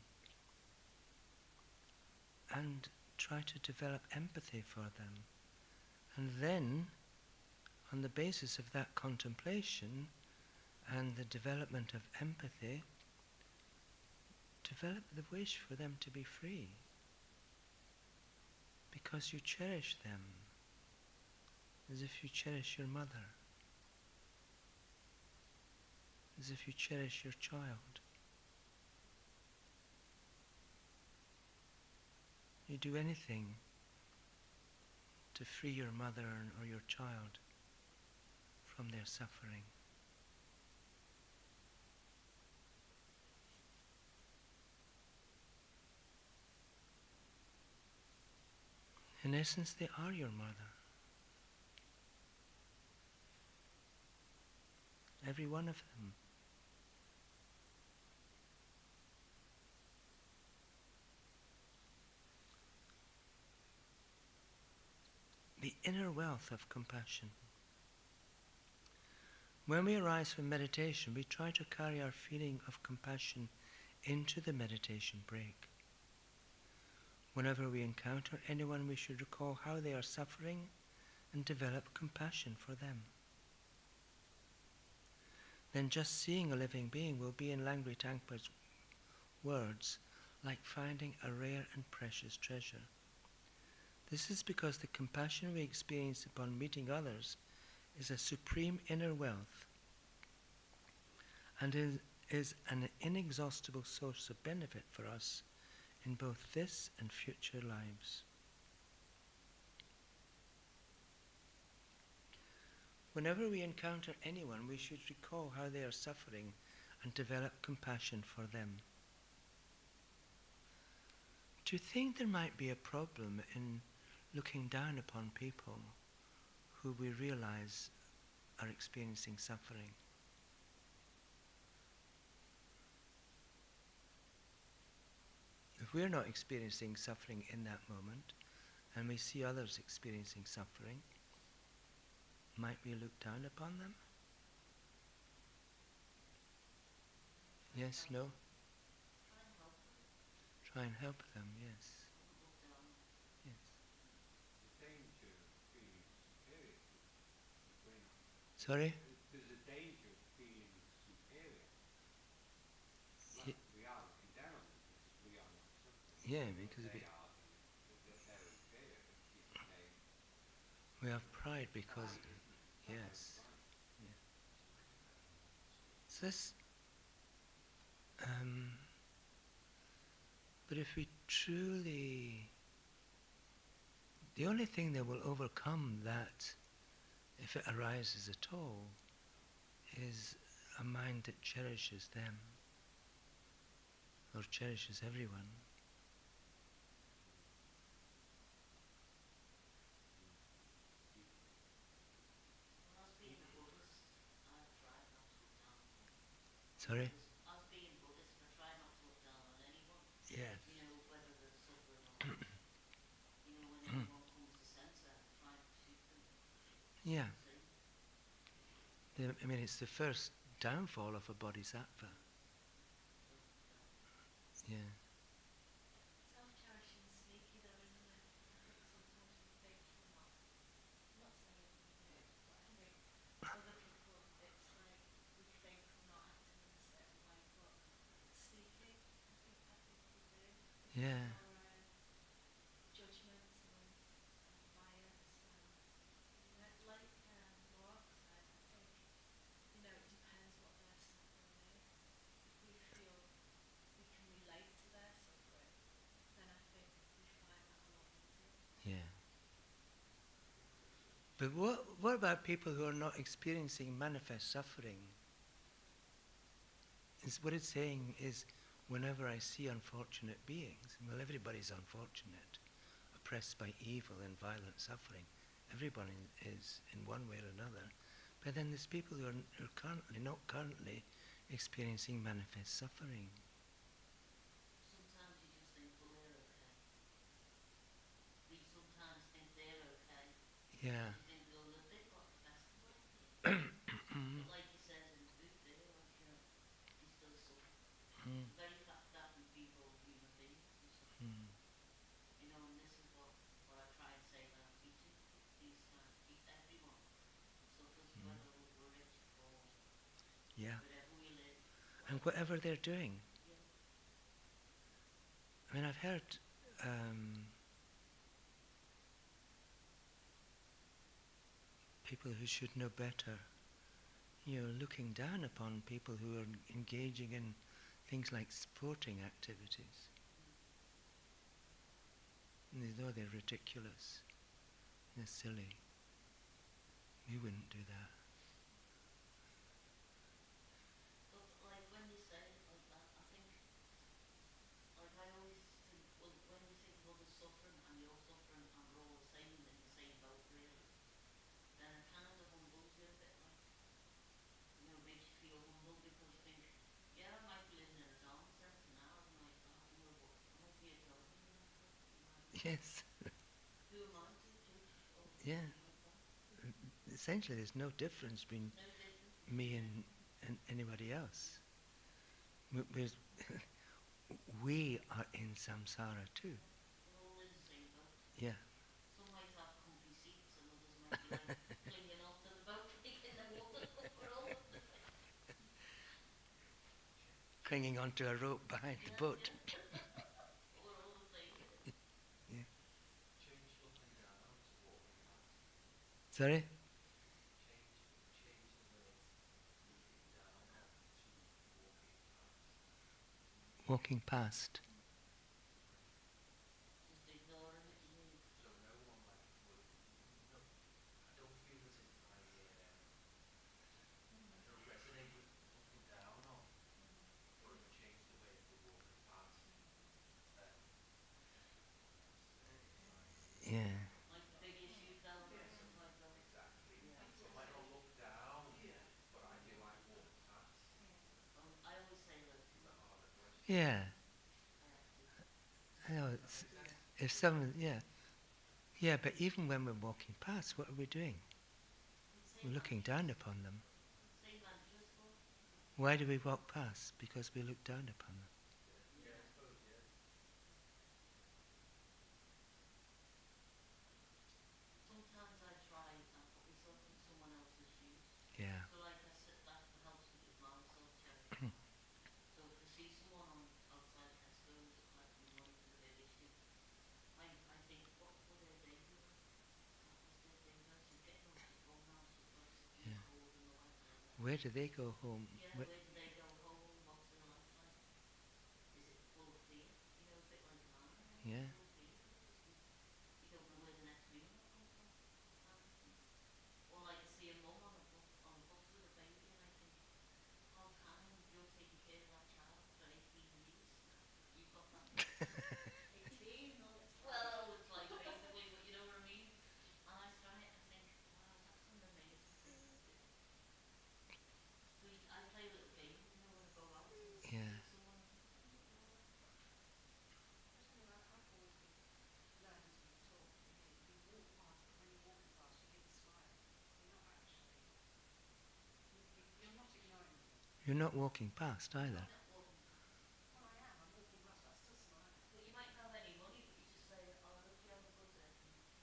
and try to develop empathy for them. And then, on the basis of that contemplation and the development of empathy, develop the wish for them to be free, because you cherish them as if you cherish your mother, as if you cherish your child. You do anything to free your mother or your child from their suffering. In essence, they are your mother. Every one of them. The inner wealth of compassion. When we arise from meditation, we try to carry our feeling of compassion into the meditation break. Whenever we encounter anyone, we should recall how they are suffering and develop compassion for them. Then just seeing a living being will be, in Langri Tangpa's words, like finding a rare and precious treasure. This is because the compassion we experience upon meeting others is a supreme inner wealth and is an inexhaustible source of benefit for us in both this and future lives. Whenever we encounter anyone, we should recall how they are suffering and develop compassion for them. Do you think there might be a problem in looking down upon people who we realize are experiencing suffering? If we're not experiencing suffering in that moment, and we see others experiencing suffering, might we look down upon them? Yes, no? Try and help them, yes. Yes. Sorry? There's a danger of feeling superior. Ye- We are looking down on them because we are not suffering. Yeah, because They are, they're inferior. we have pride because, Pride, yes. pride. Yeah. So this, but if we truly, the only thing that will overcome that, if it arises at all, is a mind that cherishes them, or cherishes everyone. Well, as being a Buddhist, I've tried not to look down on them. Sorry? As being Buddhist, I try not to look down on anyone. Yes. You know, whether they're suffering or not. You know, when anyone comes to centre, I try to treat them. Yeah. See? I mean, it's the first downfall of a bodhisattva. Yeah. Self-cherishing is sneaky though, isn't it? I think sometimes we think we're not saying we do, but I think other people, it's like we think we're not acting in a certain way, but it's sneaky. I think we do. Yeah. Our judgments and bias and like Mark said, I think, you know, it depends what their suffering is. If we feel we can relate to them But what about people who are not experiencing manifest suffering? What it's saying is, whenever I see unfortunate beings, well, everybody's unfortunate, oppressed by evil and violent suffering. Everybody is in one way or another. But then there's people who are not currently experiencing manifest suffering. Sometimes you just think, well, they're okay. We sometimes think they're okay. Yeah. You think, oh, look, they've got the best of both worlds. But like he says in the book there, like, you still suffer. Mm. The very fact that we be both human beings, we suffer. Mm. You know, and this is what I try and say when I'm teaching. These kind of keep everyone suffers, whether we're rich or Yeah. wherever we live. And whatever they're doing. Yeah. I mean, I've heard people who should know better, looking down upon people who are engaging in things like sporting activities. And they know they're ridiculous, they're silly. We wouldn't do that. But like when you say it like that, I think, like I always think, well, when you think of others suffering and you're suffering and we're all the same in the same boat really, then it kind of humbles you a bit, like, makes you feel humble because you think, yeah, I might be living in a Dharma centre now, I might not, but I might be a dog, Yes. who am I to judge or Yeah. like that? Essentially, there's no difference between No difference. me and anybody else. We are in samsara too. We're all in the same boat. Yeah. Some might have comfy seats and others might be like clinging onto the boat, in the water. We're all Clinging onto a rope behind the boat. we're all the same. Yeah. Change looking down to walking past. Sorry? Change the word looking down to walking past. Walking past. Just ignoring it, you mean? So no one like would. No, I don't feel as if I don't resonate with looking down on. But if I change the word to walking past, then Yeah. Like the big issue fella or something like that. exactly. Yeah. So I might not look down, but I do like walk past. I always say that It's a harder question. Yeah. I have to. I know. If someone, yeah. Yeah, but even when we're walking past, what are we doing? We're looking down upon them. Same mantras for. Why do we walk past? Because we look down upon them. Yeah, I suppose, yeah. Sometimes I try and put myself in someone else's shoes. Yeah. So like I said, that helps me with my self-check. So if I see someone on outside Tesco's collecting money for the big issue, I think, what are they doing? What was their day? She's getting on to phone now, she's like sitting Yeah. cold in the light. Where do they go home? Yeah, where do they go home? What's their life like? Is it full of fear? A bit like mine. Yeah. Full of fear. You don't know where the next meal will come from. Or like I see a mum on a bus with a baby and I think, how kind, you're taking care of that child for 18 years. You've got that. 18, no, it's Well, it's like basically, but you know what I mean? And I try it and think, wow, that's an amazing thing to do. I play little games, when I go out and Yeah. see someone. I've always been learned and taught, you walk past, but when you're walking past, you give a smile. You're not actually, you're not ignoring them. You're not walking past either. I'm not walking past. Well, I am, I'm walking past, but I still smile. But you might not have any money, but you just say, oh, look, you have a good day.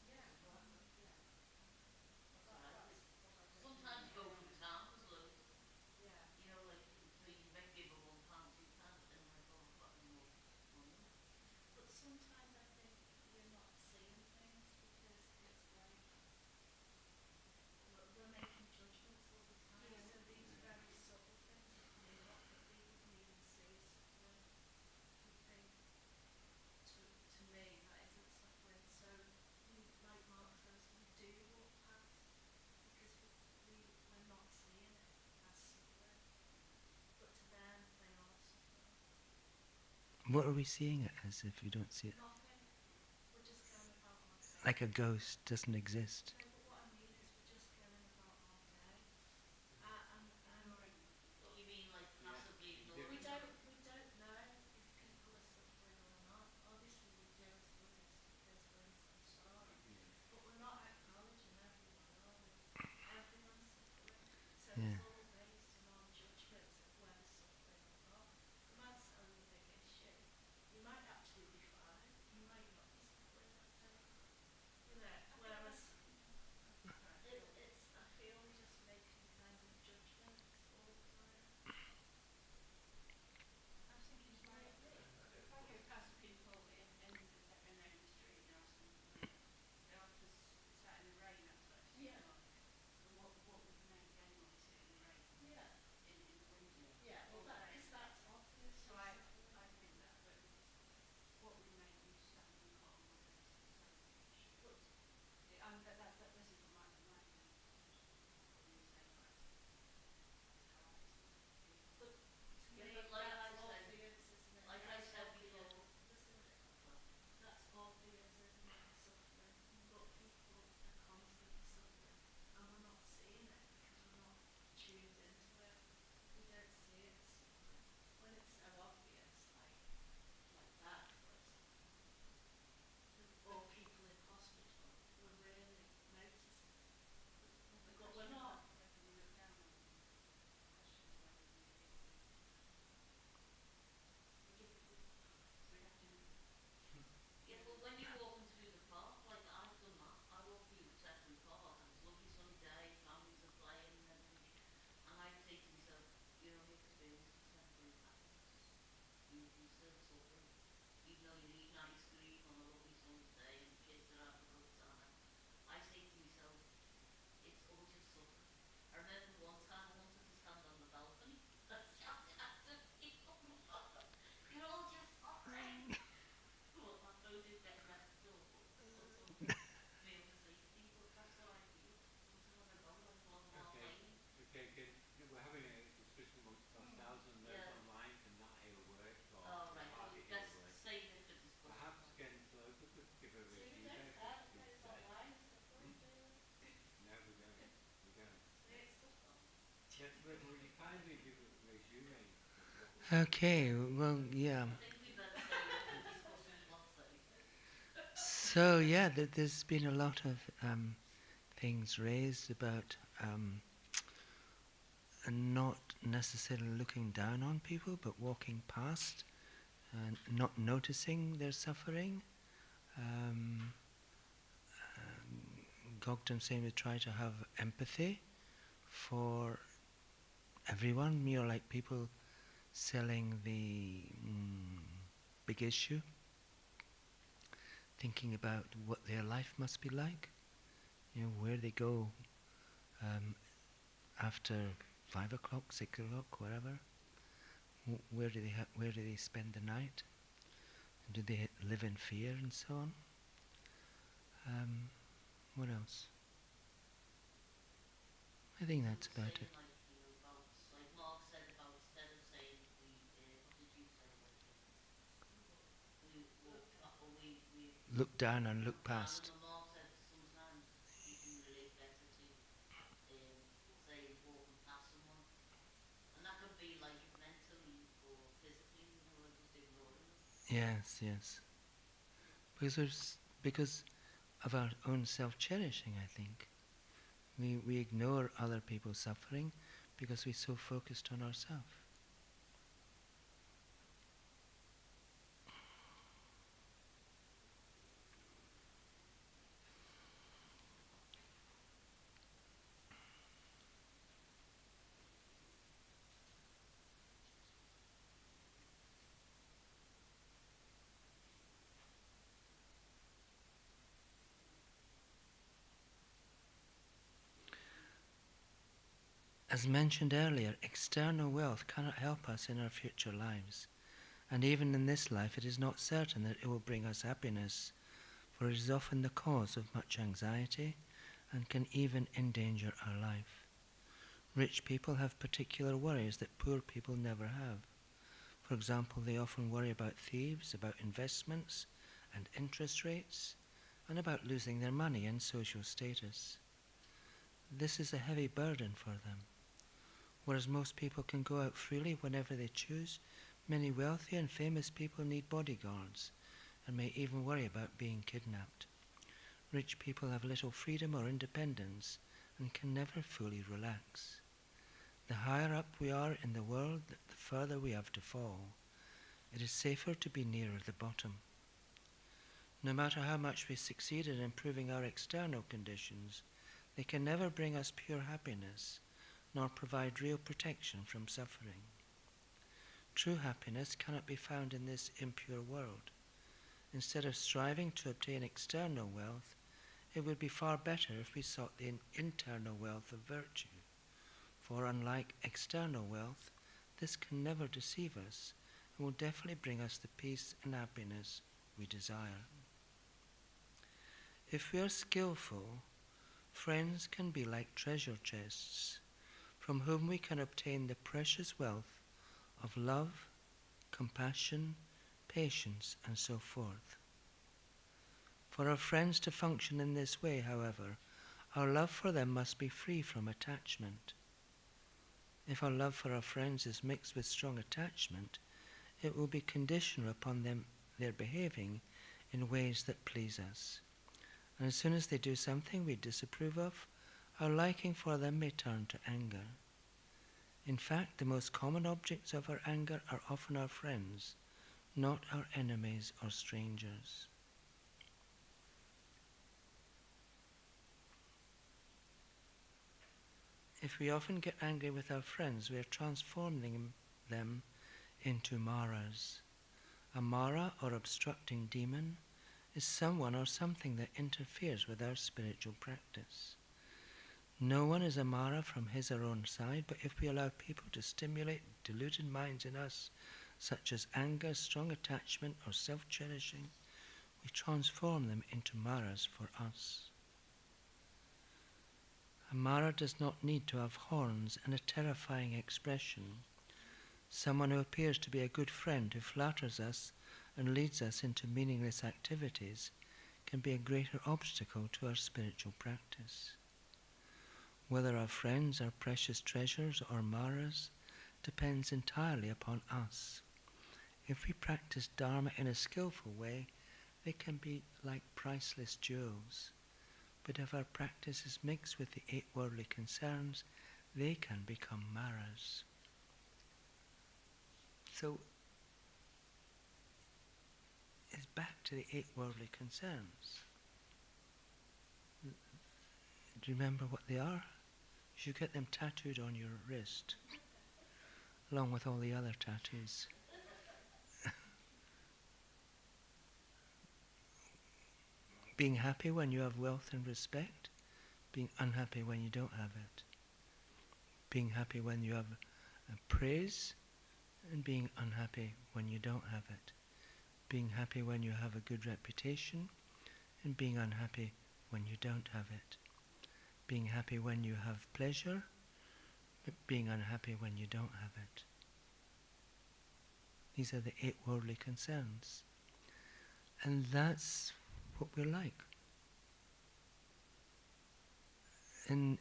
Yeah, well, yeah. That's That, all right. that's what I do. Sometimes you go from town, there's loads. Yeah. Like, so you might give a £1, £2, then like, oh, I've got no more money. But sometimes I think we're not seeing things because it's like we're making judgments all the time. So these very subtle things are coming up that people need What are we seeing it as if we don't see it? Nothing. We're just going about our day. Like a ghost doesn't exist. No, but what I mean is we're just going about our day. What you mean, like Yeah. passively We ignoring don't, them? we don't know if people are suffering or not. Obviously we do as Buddhists because we're in samsara. But we're not acknowledging everyone, are we? Everyone's suffering. So Yeah. it's all based on our judgments of whether suffering or not. Come on, tell you a big issue. You might actually be fine. You might not be suffering that day. You know, whereas I feel we're just making kind of judgments all the time. I think he's right. If I go past people in the street and ask them, they're after sat in the rain outside. Yeah. What would make them want to sit in the rain Yeah. in the wind? Yeah, well, that's obvious. So I think that, but what would make you stand in cotton wool and selfish? But That isn't my what you say, like, it's how I see it. But to Yeah, me, but like I that's said- obvious, isn't it? like I That's said obvious. before- Listen a minute. That's obvious, isn't it? Suffering. But people are constantly suffering. And we're not seeing it because we're not tuned into it. We don't see it as suffering. When it's so obvious, like that, for example. Or people in hospital, we're really noticing it. But we're not. Whether we look down on them. The question is whether we forgive them. We'd have to know. Yeah, but when you're walking through the park, like I've done that, I walked through the Teflon Park and it's a lovely sunny day, families are playing and everything. And I would think to myself, you're only experiencing temporary happiness. You're still suffering. Even though you're eating ice cream on a lovely sunny day and the kids are having a good time. I say to myself, it's all just suffering. I remember one time I wanted to stand on the balcony and shout at the people, you're all just suffering. Well, I suppose it's getting messed up or something. Maybe for safety, but that's how I feel. Sometimes I go like along while Okay. playing. Okay, we're having a discussion amongst ourselves and those Yeah. online cannot hear a word or Oh, right, well, hardly hear a let's word. save it for discussion. Perhaps Ken Sloper could give a See, review we there. don't care of if what it's he said. online suffering, do we? No, we don't. We don't. See, it's suffering. Yes, but will you kindly give a resume of what we Okay, well, yeah. I think we better save it for discussion, let's say. So, yeah, there's been a lot of things raised about not necessarily looking down on people, but walking past and not noticing their suffering. Gogden saying we try to have empathy for everyone, like people selling the big issue, thinking about what their life must be like, where they go after 5 o'clock, 6 o'clock, wherever. Where do they spend the night? Do they live in fear and so on? What else? I think that's about it. Saying like Mark said about instead of saying what did you say? We walk up or we Look down and look past. And Mark said sometimes you can relate better to say walking past someone, and that could be like mentally or physically, or just ignoring them. Yes. Because of our own self-cherishing, I think. We ignore other people's suffering because we're so focused on ourselves. As mentioned earlier, external wealth cannot help us in our future lives. And even in this life, it is not certain that it will bring us happiness, for it is often the cause of much anxiety and can even endanger our life. Rich people have particular worries that poor people never have. For example, they often worry about thieves, about investments and interest rates, and about losing their money and social status. This is a heavy burden for them. Whereas most people can go out freely whenever they choose, many wealthy and famous people need bodyguards and may even worry about being kidnapped. Rich people have little freedom or independence and can never fully relax. The higher up we are in the world, the further we have to fall. It is safer to be nearer the bottom. No matter how much we succeed in improving our external conditions, they can never bring us pure happiness, nor provide real protection from suffering. True happiness cannot be found in this impure world. Instead of striving to obtain external wealth, it would be far better if we sought the internal wealth of virtue. For unlike external wealth, this can never deceive us and will definitely bring us the peace and happiness we desire. If we are skillful, friends can be like treasure chests, from whom we can obtain the precious wealth of love, compassion, patience, and so forth. For our friends to function in this way, however, our love for them must be free from attachment. If our love for our friends is mixed with strong attachment, it will be conditional upon their behaving in ways that please us. And as soon as they do something we disapprove of, our liking for them may turn to anger. In fact, the most common objects of our anger are often our friends, not our enemies or strangers. If we often get angry with our friends, we are transforming them into Maras. A Mara, or obstructing demon, is someone or something that interferes with our spiritual practice. No one is a Mara from his or her own side, but if we allow people to stimulate deluded minds in us, such as anger, strong attachment, or self-cherishing, we transform them into Maras for us. A Mara does not need to have horns and a terrifying expression. Someone who appears to be a good friend, who flatters us and leads us into meaningless activities, can be a greater obstacle to our spiritual practice. Whether our friends are precious treasures or Maras depends entirely upon us. If we practice Dharma in a skillful way, they can be like priceless jewels. But if our practice is mixed with the 8 worldly concerns, they can become Maras. So, it's back to the 8 worldly concerns. Do you remember what they are? You should get them tattooed on your wrist, along with all the other tattoos. Being happy when you have wealth and respect, being unhappy when you don't have it. Being happy when you have praise, and being unhappy when you don't have it. Being happy when you have a good reputation, and being unhappy when you don't have it. Being happy when you have pleasure, but being unhappy when you don't have it. These are the 8 worldly concerns. And that's what we're like. And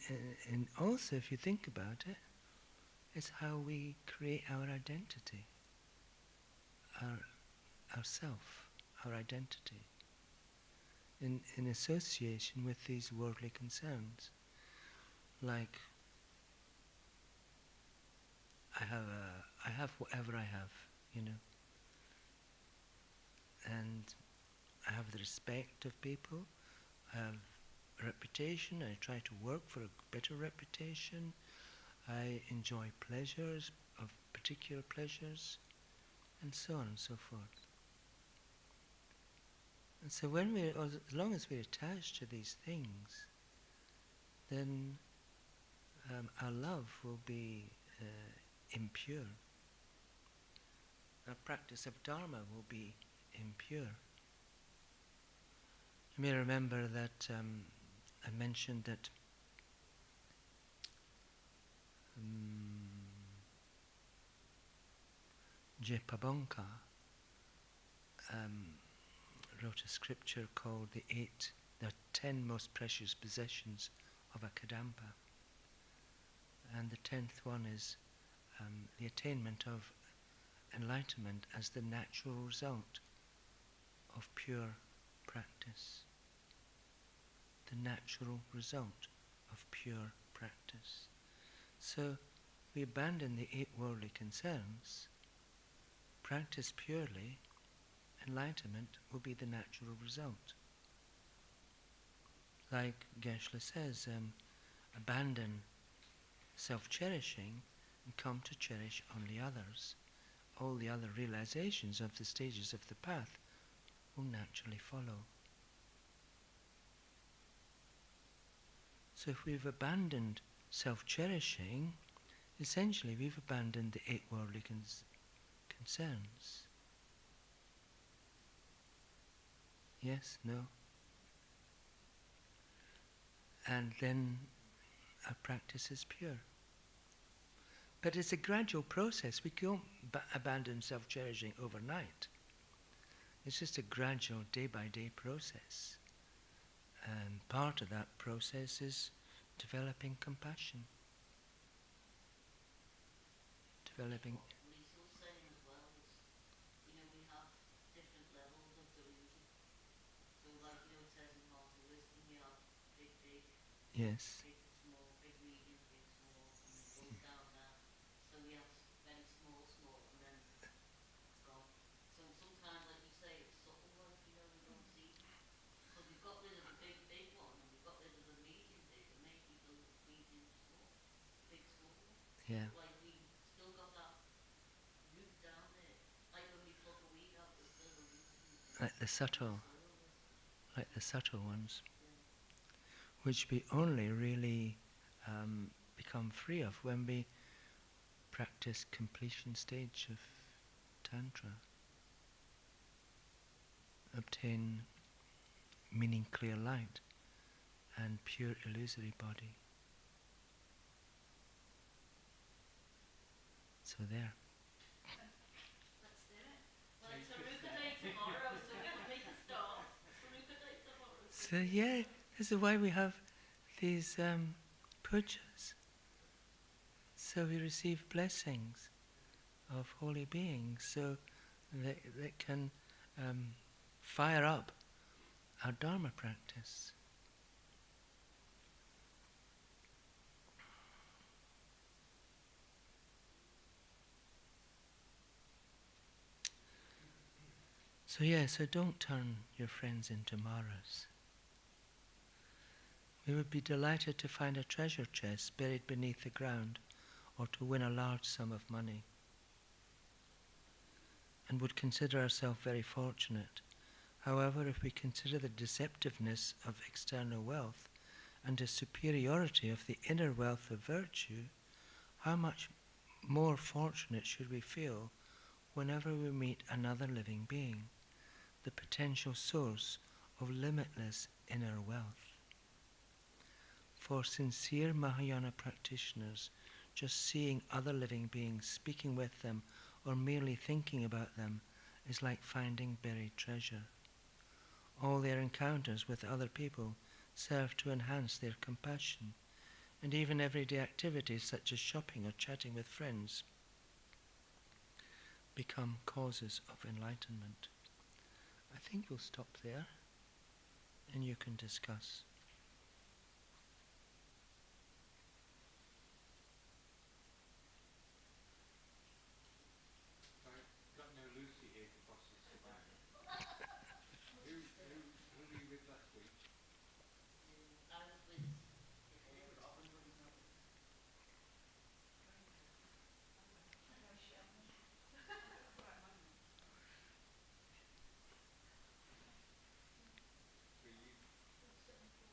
also, if you think about it, it's how we create our identity, our self, our identity, in association with these worldly concerns. Like, I have whatever I have, you know, and I have the respect of people, I have a reputation, I try to work for a better reputation, I enjoy pleasures, of particular pleasures, and so on and so forth. And so when as long as we're attached to these things, then our love will be impure. Our practice of Dharma will be impure. You may remember that I mentioned that Jepabonka wrote a scripture called the 10 most precious possessions of a Kadampa. And the 10th one is the attainment of enlightenment as the natural result of pure practice. The natural result of pure practice. So we abandon the 8 worldly concerns, practice purely, enlightenment will be the natural result. Like Geshe says, abandon self-cherishing and come to cherish only others. All the other realizations of the stages of the path will naturally follow. So if we've abandoned self-cherishing, essentially we've abandoned the 8 worldly concerns. Yes? No? And then our practice is pure. But it's a gradual process. We can't abandon self-cherishing overnight. It's just a gradual day-by-day process. And part of that process is developing compassion. Developing... What Lisa was saying as well is, we have different levels of delusion. So like, it says in Heart of Wisdom, you have big, Yes. big, small, big, medium, big, small, and it goes down there. So we have very small, and then it's gone. So sometimes, like you say, it's subtle ones, we don't see. Because we've got rid of the big, big one, and we've got rid of the medium, big, and maybe the medium, small, big, small one. Yeah. Like we still got that root down there. Like when we pluck a weed out, there's still a root in it. Like the subtle ones, which we only really become free of when we practice completion stage of Tantra. Obtain meaning clear light and pure illusory body. So there. Let's do it. Well, it's Haruka Day tomorrow, so we can make a start. It's Haruka Day tomorrow. So yeah, this is why we have these pujas. So we receive blessings of holy beings, so that can fire up our Dharma practice. So yeah, so don't turn your friends into Maras. We would be delighted to find a treasure chest buried beneath the ground, or to win a large sum of money, and would consider ourselves very fortunate. However, if we consider the deceptiveness of external wealth and the superiority of the inner wealth of virtue, how much more fortunate should we feel whenever we meet another living being, the potential source of limitless inner wealth. For sincere Mahayana practitioners, just seeing other living beings, speaking with them, or merely thinking about them is like finding buried treasure. All their encounters with other people serve to enhance their compassion, and even everyday activities such as shopping or chatting with friends become causes of enlightenment. I think we'll stop there, and you can discuss. I've got no Lucy here to boss us about. Who were you with last week? I was with somebody not So you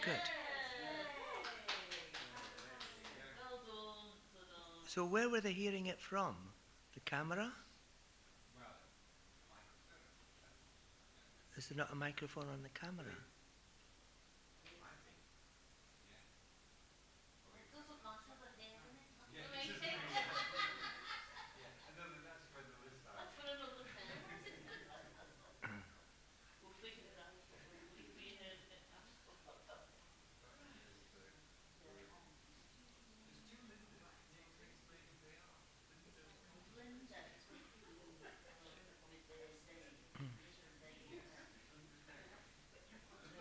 Good. Well done, well done. So where were they hearing it from? The camera? Is there not a microphone on the camera? It doesn't matter, we're hearing it. That's Yeah, the main it's thing. Yeah, another, that's for another time. That's for another time. We'll figure it out. We heard it now. There's two Lindas. Can you explain who they are? Linda. With the same. Different names.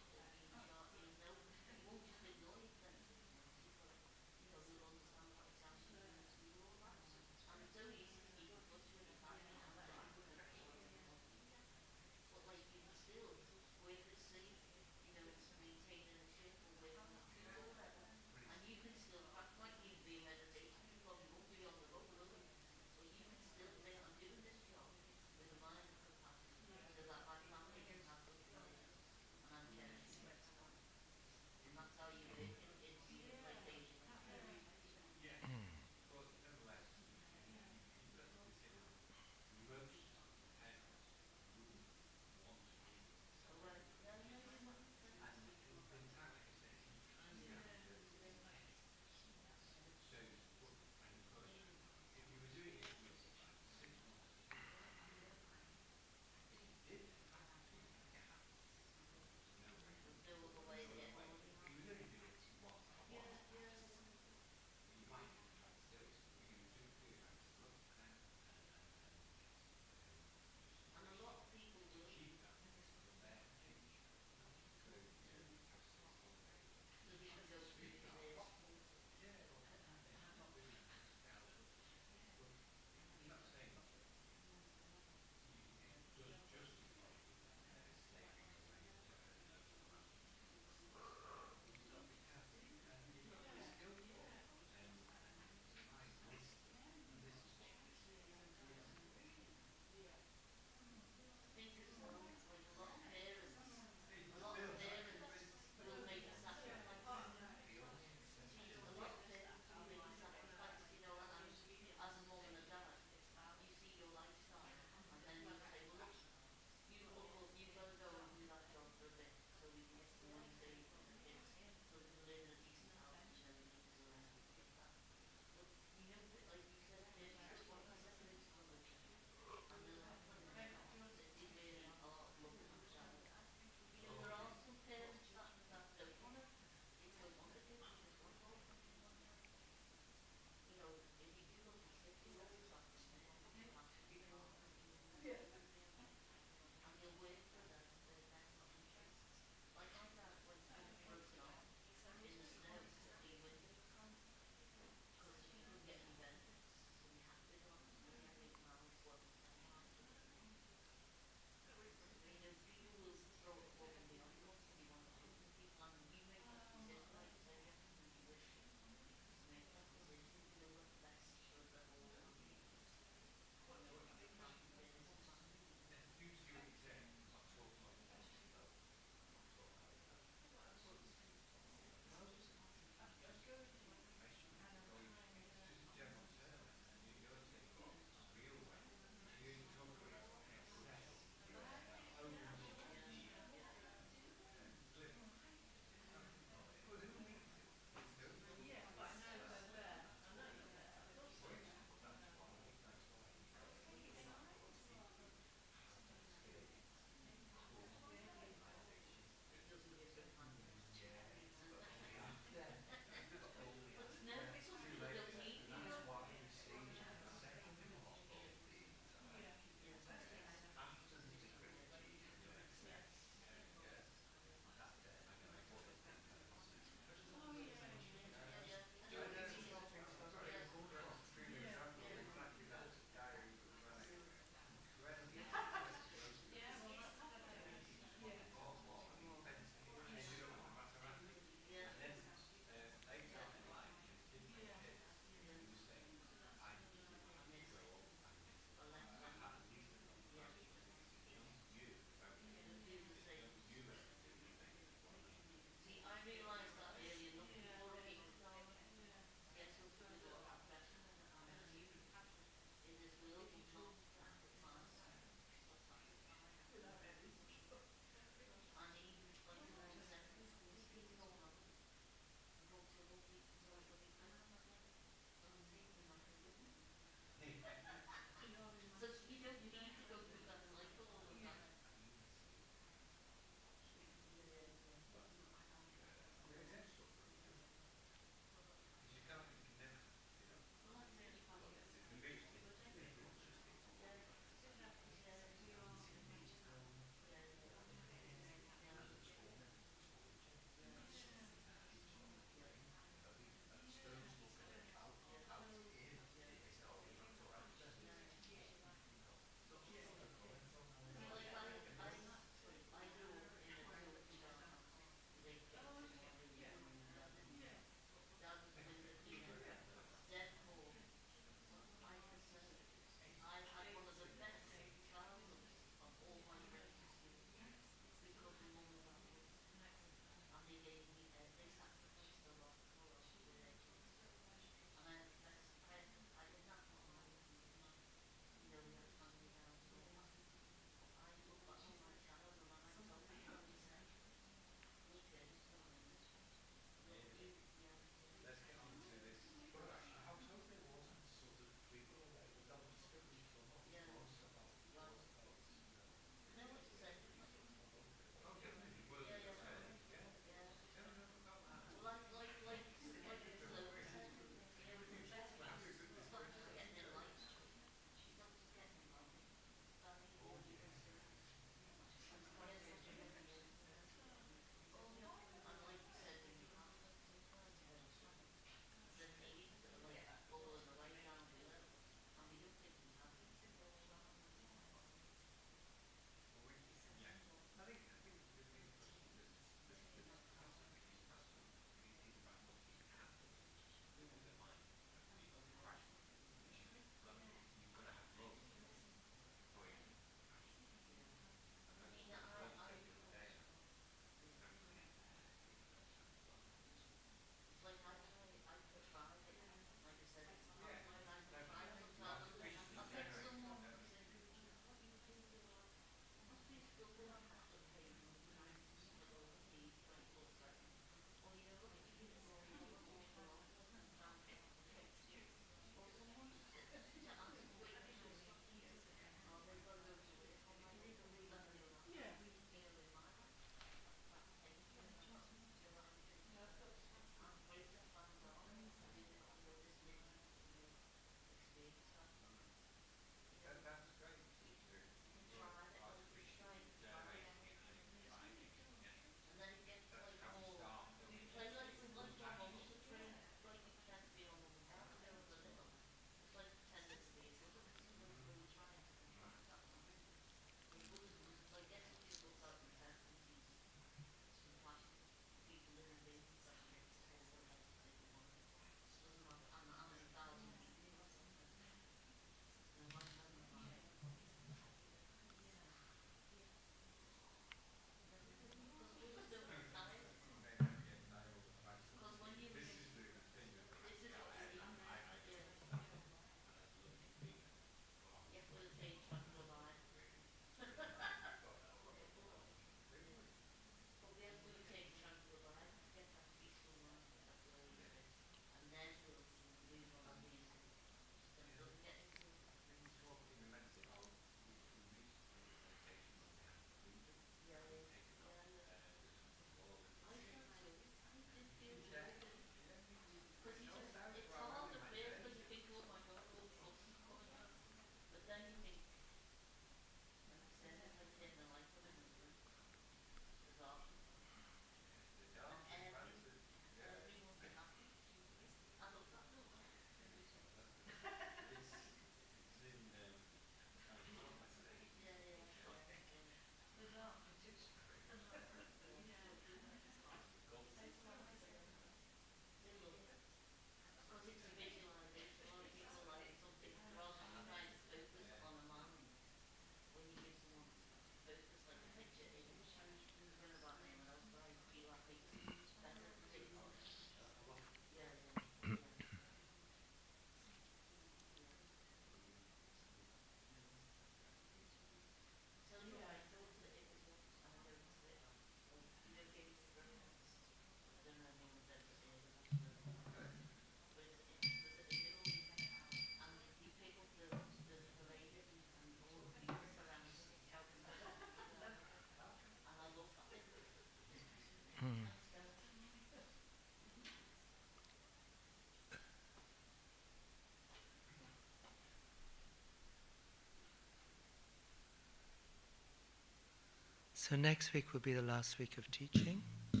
So next week will be the last week of teaching. Ooh.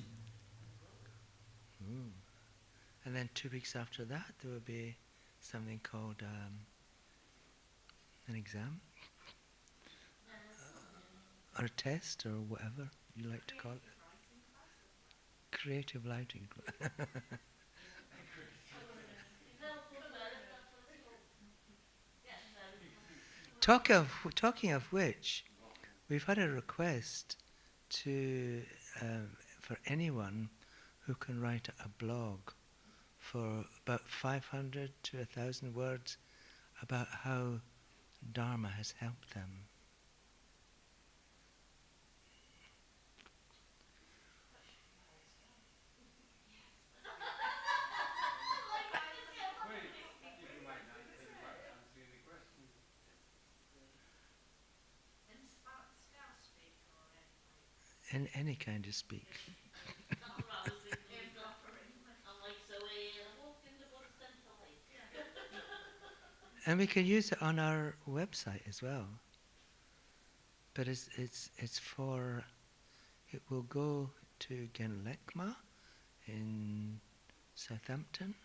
And then 2 weeks after that, there will be something called an exam, or a test, or whatever you like to call it. Creative writing. Talking of which, we've had a request to for anyone who can write a blog for about 500 to 1,000 words about how Dharma has helped them. In any kind of speak. And we can use it on our website as well. But it's for, it will go to Genlekma in Southampton.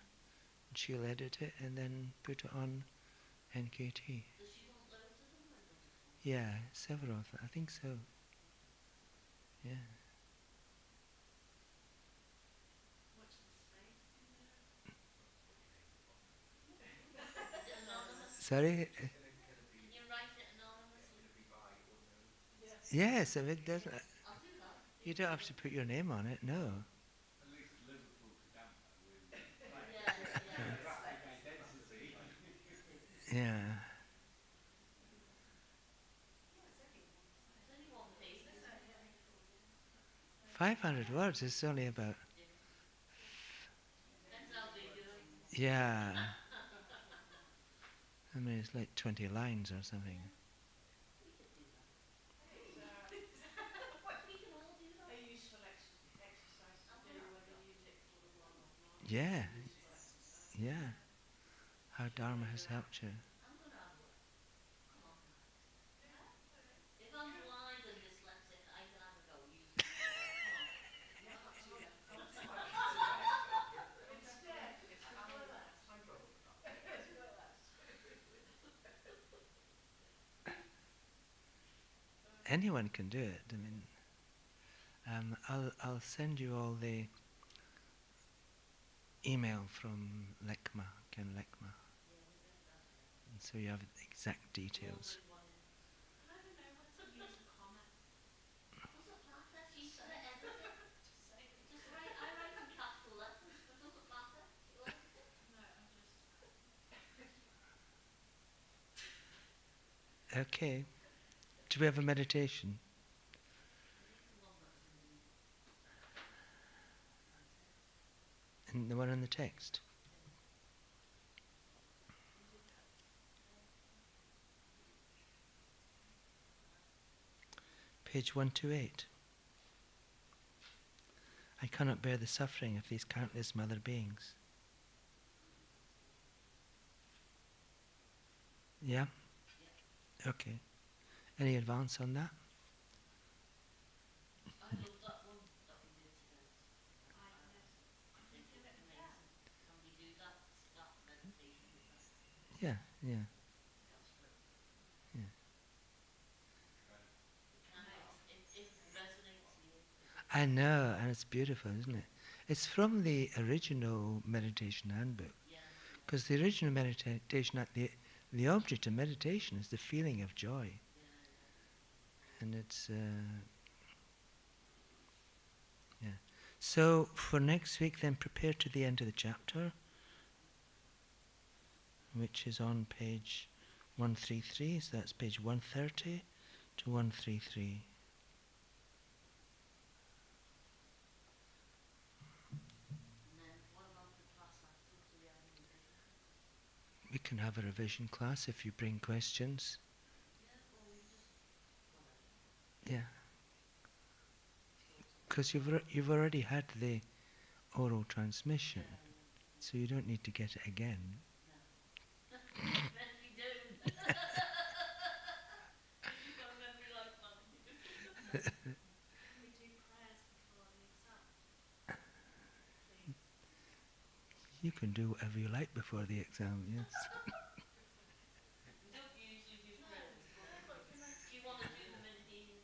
She'll edit it and then put it on NKT. Yeah, several of them. I think so. Yeah. Sorry? You write it anonymously. Yes, if it doesn't. I'll do that. You don't have to put your name on it, no. At least Liverpool to Damper with graphic identity. Yeah. It's only one page, isn't it? 500 words is only about. Depends how big you are. Yeah. I mean, it's like 20 lines or something. We could do that. We can all do that. A useful exercise to do whether you use it for the blog or not. Yeah. Useful exercise. Yeah. How Dharma has helped you. I'm going to have a word. Come on, guys. If I'm blind and dyslexic, I can have a go. Use it. Come on. Instead, it's Anyone can do it. I mean, I'll send you all the email from Lekma, Ken Lekma, and so you have exact details. I don't know, what's the use of comma? Doesn't matter. She's going to edit it. Just write. I write in capital letters. It doesn't matter. She'll edit it. No, I'm just... Okay. Do we have a meditation? And the one in the text? Page 128. I cannot bear the suffering of these countless mother beings. Yeah? Okay. Any advance on that? I love that one that we did today. I think it's amazing. Can we do that meditation with that? Yeah, yeah. That's great. Yeah. It resonates here. I know, and it's beautiful, isn't it? It's from the original meditation handbook. Yeah. Because the original meditation, the object of meditation is the feeling of joy. And it's, yeah. So for next week, then prepare to the end of the chapter, which is on page 133. So that's page 130 to 133. And then what about the class after? Do we have a revision? We can have a revision class if you bring questions. Yeah, or we just whatever. Yeah. Because you've already had the oral transmission, so you don't need to get it again. Bet we do. You've got a memory like mine. can do whatever you like before the exam, yes. We don't usually do grills, but do you want to do them in here?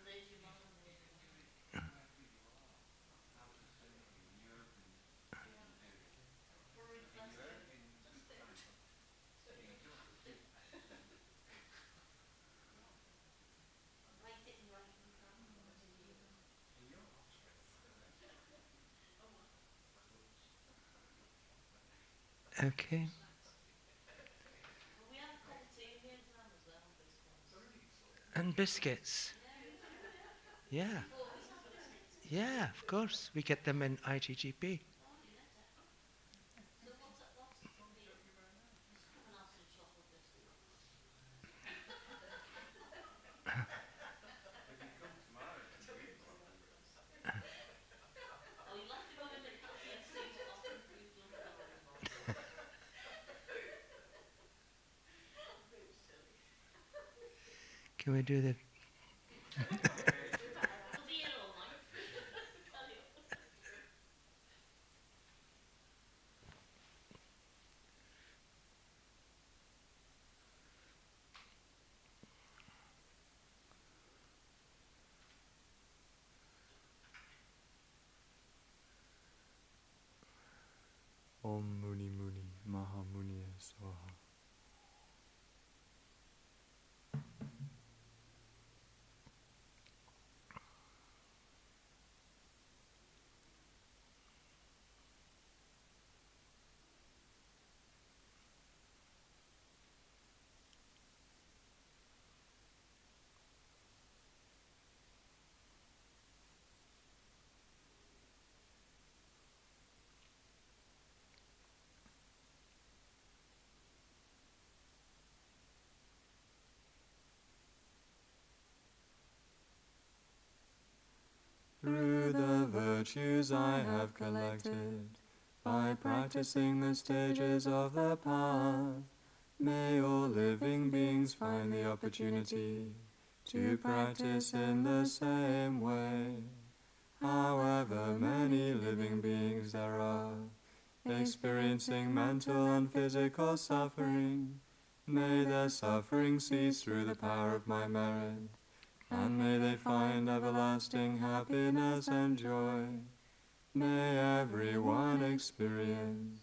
There's your mother and there's your mother. For requesting. Write it in writing down. Okay. Well, we have a cup of tea in the exam as well, biscuits. And biscuits. Yeah. Always have biscuits. Yeah, of course. We get them in IGGP. So what's the beer? Come and have some chocolate biscuits. Oh, you'll have to go in the cafe and see what often food's unavailable. Can we do the... We'll be here all night. Tell you. Om Muni Muni Maha Muni Soha. Through the virtues I have collected, by practicing the stages of the path, may all living beings find the opportunity to practice in the same way. However many living beings there are, experiencing mental and physical suffering, may their suffering cease through the power of my merit, and may they find everlasting happiness and joy. May everyone experience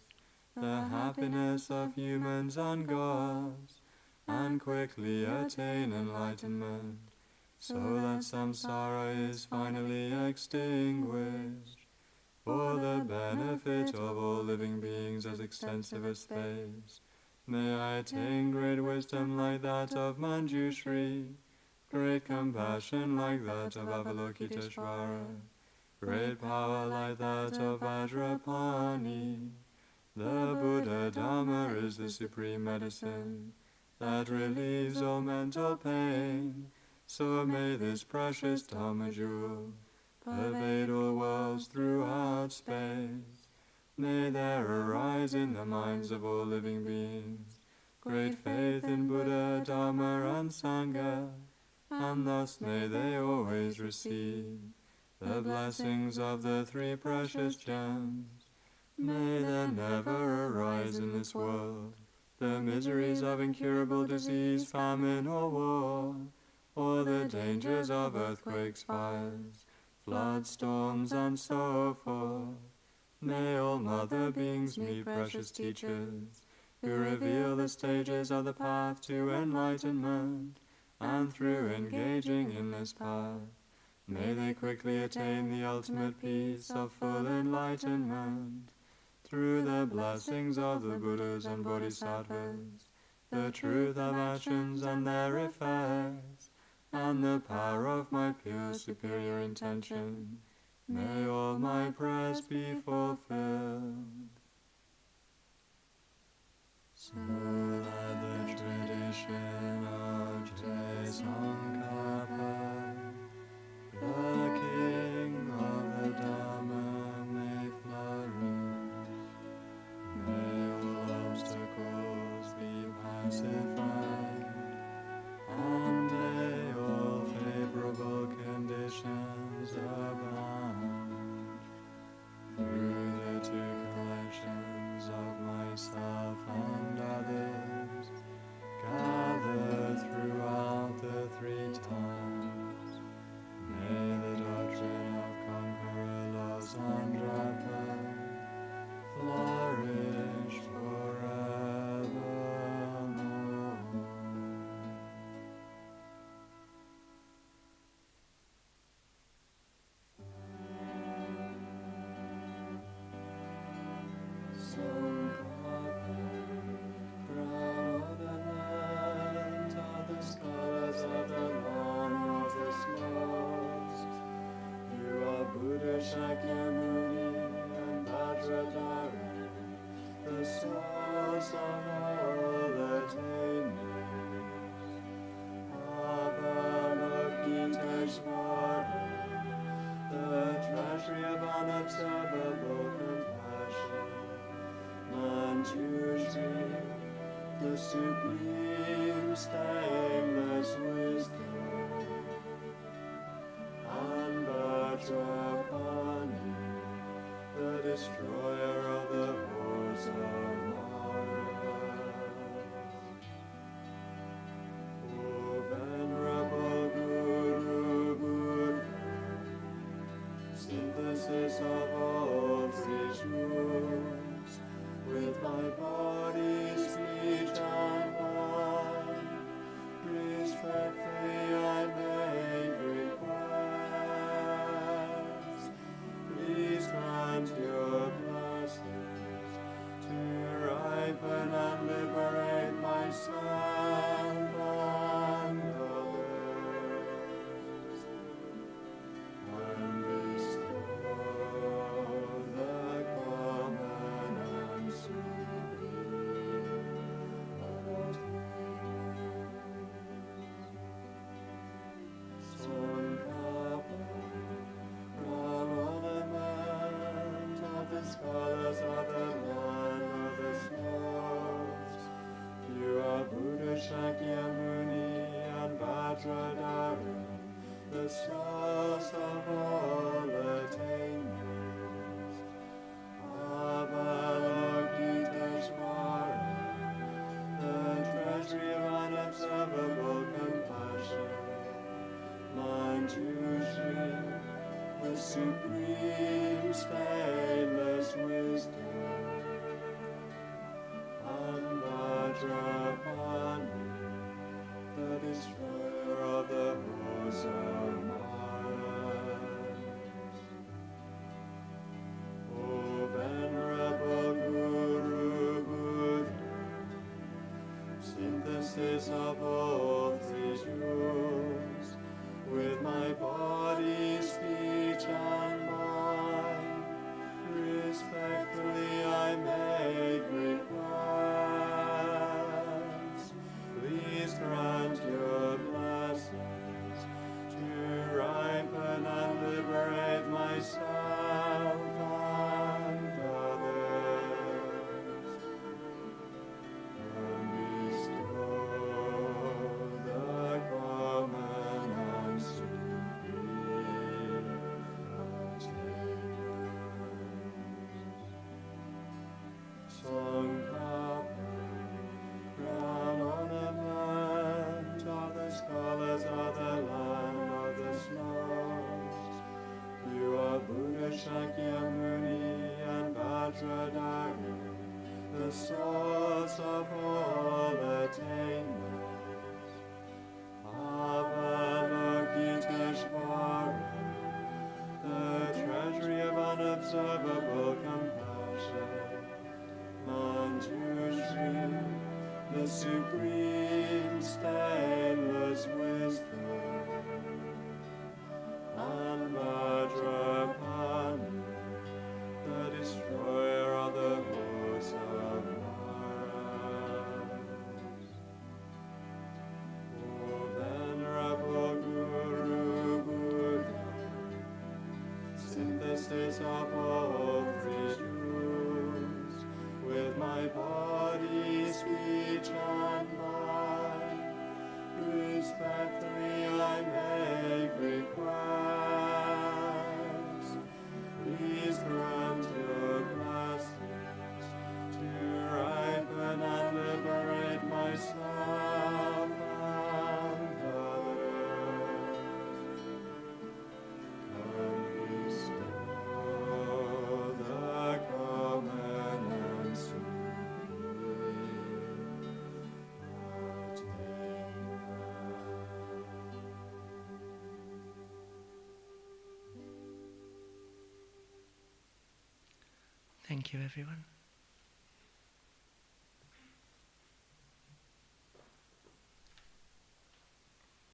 the happiness of humans and gods, and quickly attain enlightenment, so that samsara is finally extinguished. For the benefit of all living beings as extensive as space, may I attain great wisdom like that of Manjushri, great compassion like that of Avalokiteshvara, great power like that of Vajrapani. The Buddha Dhamma is the supreme medicine that relieves all mental pain, so may this precious Dhamma jewel pervade all worlds throughout space. May there arise in the minds of all living beings great faith in Buddha, Dhamma and Sangha, and thus may they always receive the blessings of the three precious gems. May there never arise in this world the miseries of incurable disease, famine, or war, or the dangers of earthquakes, fires, floods, storms, and so forth. May all mother beings meet precious teachers who reveal the stages of the path to enlightenment, and through engaging in this path, may they quickly attain the ultimate peace of full enlightenment. Through the blessings of the Buddhas and Bodhisattvas, the truth of actions and their effects, and the power of my pure superior intention, may all my prayers be fulfilled. So that the tradition of Tsongkhapa, the King of the Dhamma, may flourish. May all obstacles be pacified, and may all favorable conditions abound. Through the two collections supreme stainless wisdom, and Vajrapani, the destroyer of the horse of Mara. O venerable Guru Buddha, synthesis of all three truths, with my body, speech, and mind, respectfully I make request. Please grant your blessings to ripen and liberate myself and others, and bestow the common and supreme attainment. Sankappa, crown ornament of the scholars of the land of the snows. You are Buddha Shakyamuni and Vajradhara, the source of all attainments. Avalokiteshvara, the treasury of unobservable compassion. Manjushri, the supreme stainless wisdom, and Vajrapani, the destroyer of the horse of Mars. O venerable Guru Buddha, synthesis of all three truths, with my body, speech, and mind, respectfully I make request. Please grant your blessings to ripen and liberate myself and others, and bestow the common and supreme attainment. Sankappa, crown ornament of the scholars of the land of the snows. You are Buddha Shakyamuni and Vajradhara, the source of all attainments. Avalokiteshvara, the treasury of unobservable compassion. Manjushri, the supreme stainless wisdom, and Vajrapani, the destroyer of the horse of Mars. O venerable Guru Buddha, synthesis of all three truths, with my body, speech, and mind, respectfully I make request. Please grant your blessings to ripen and liberate myself and others, and bestow the common and supreme attainment. Thank you, everyone.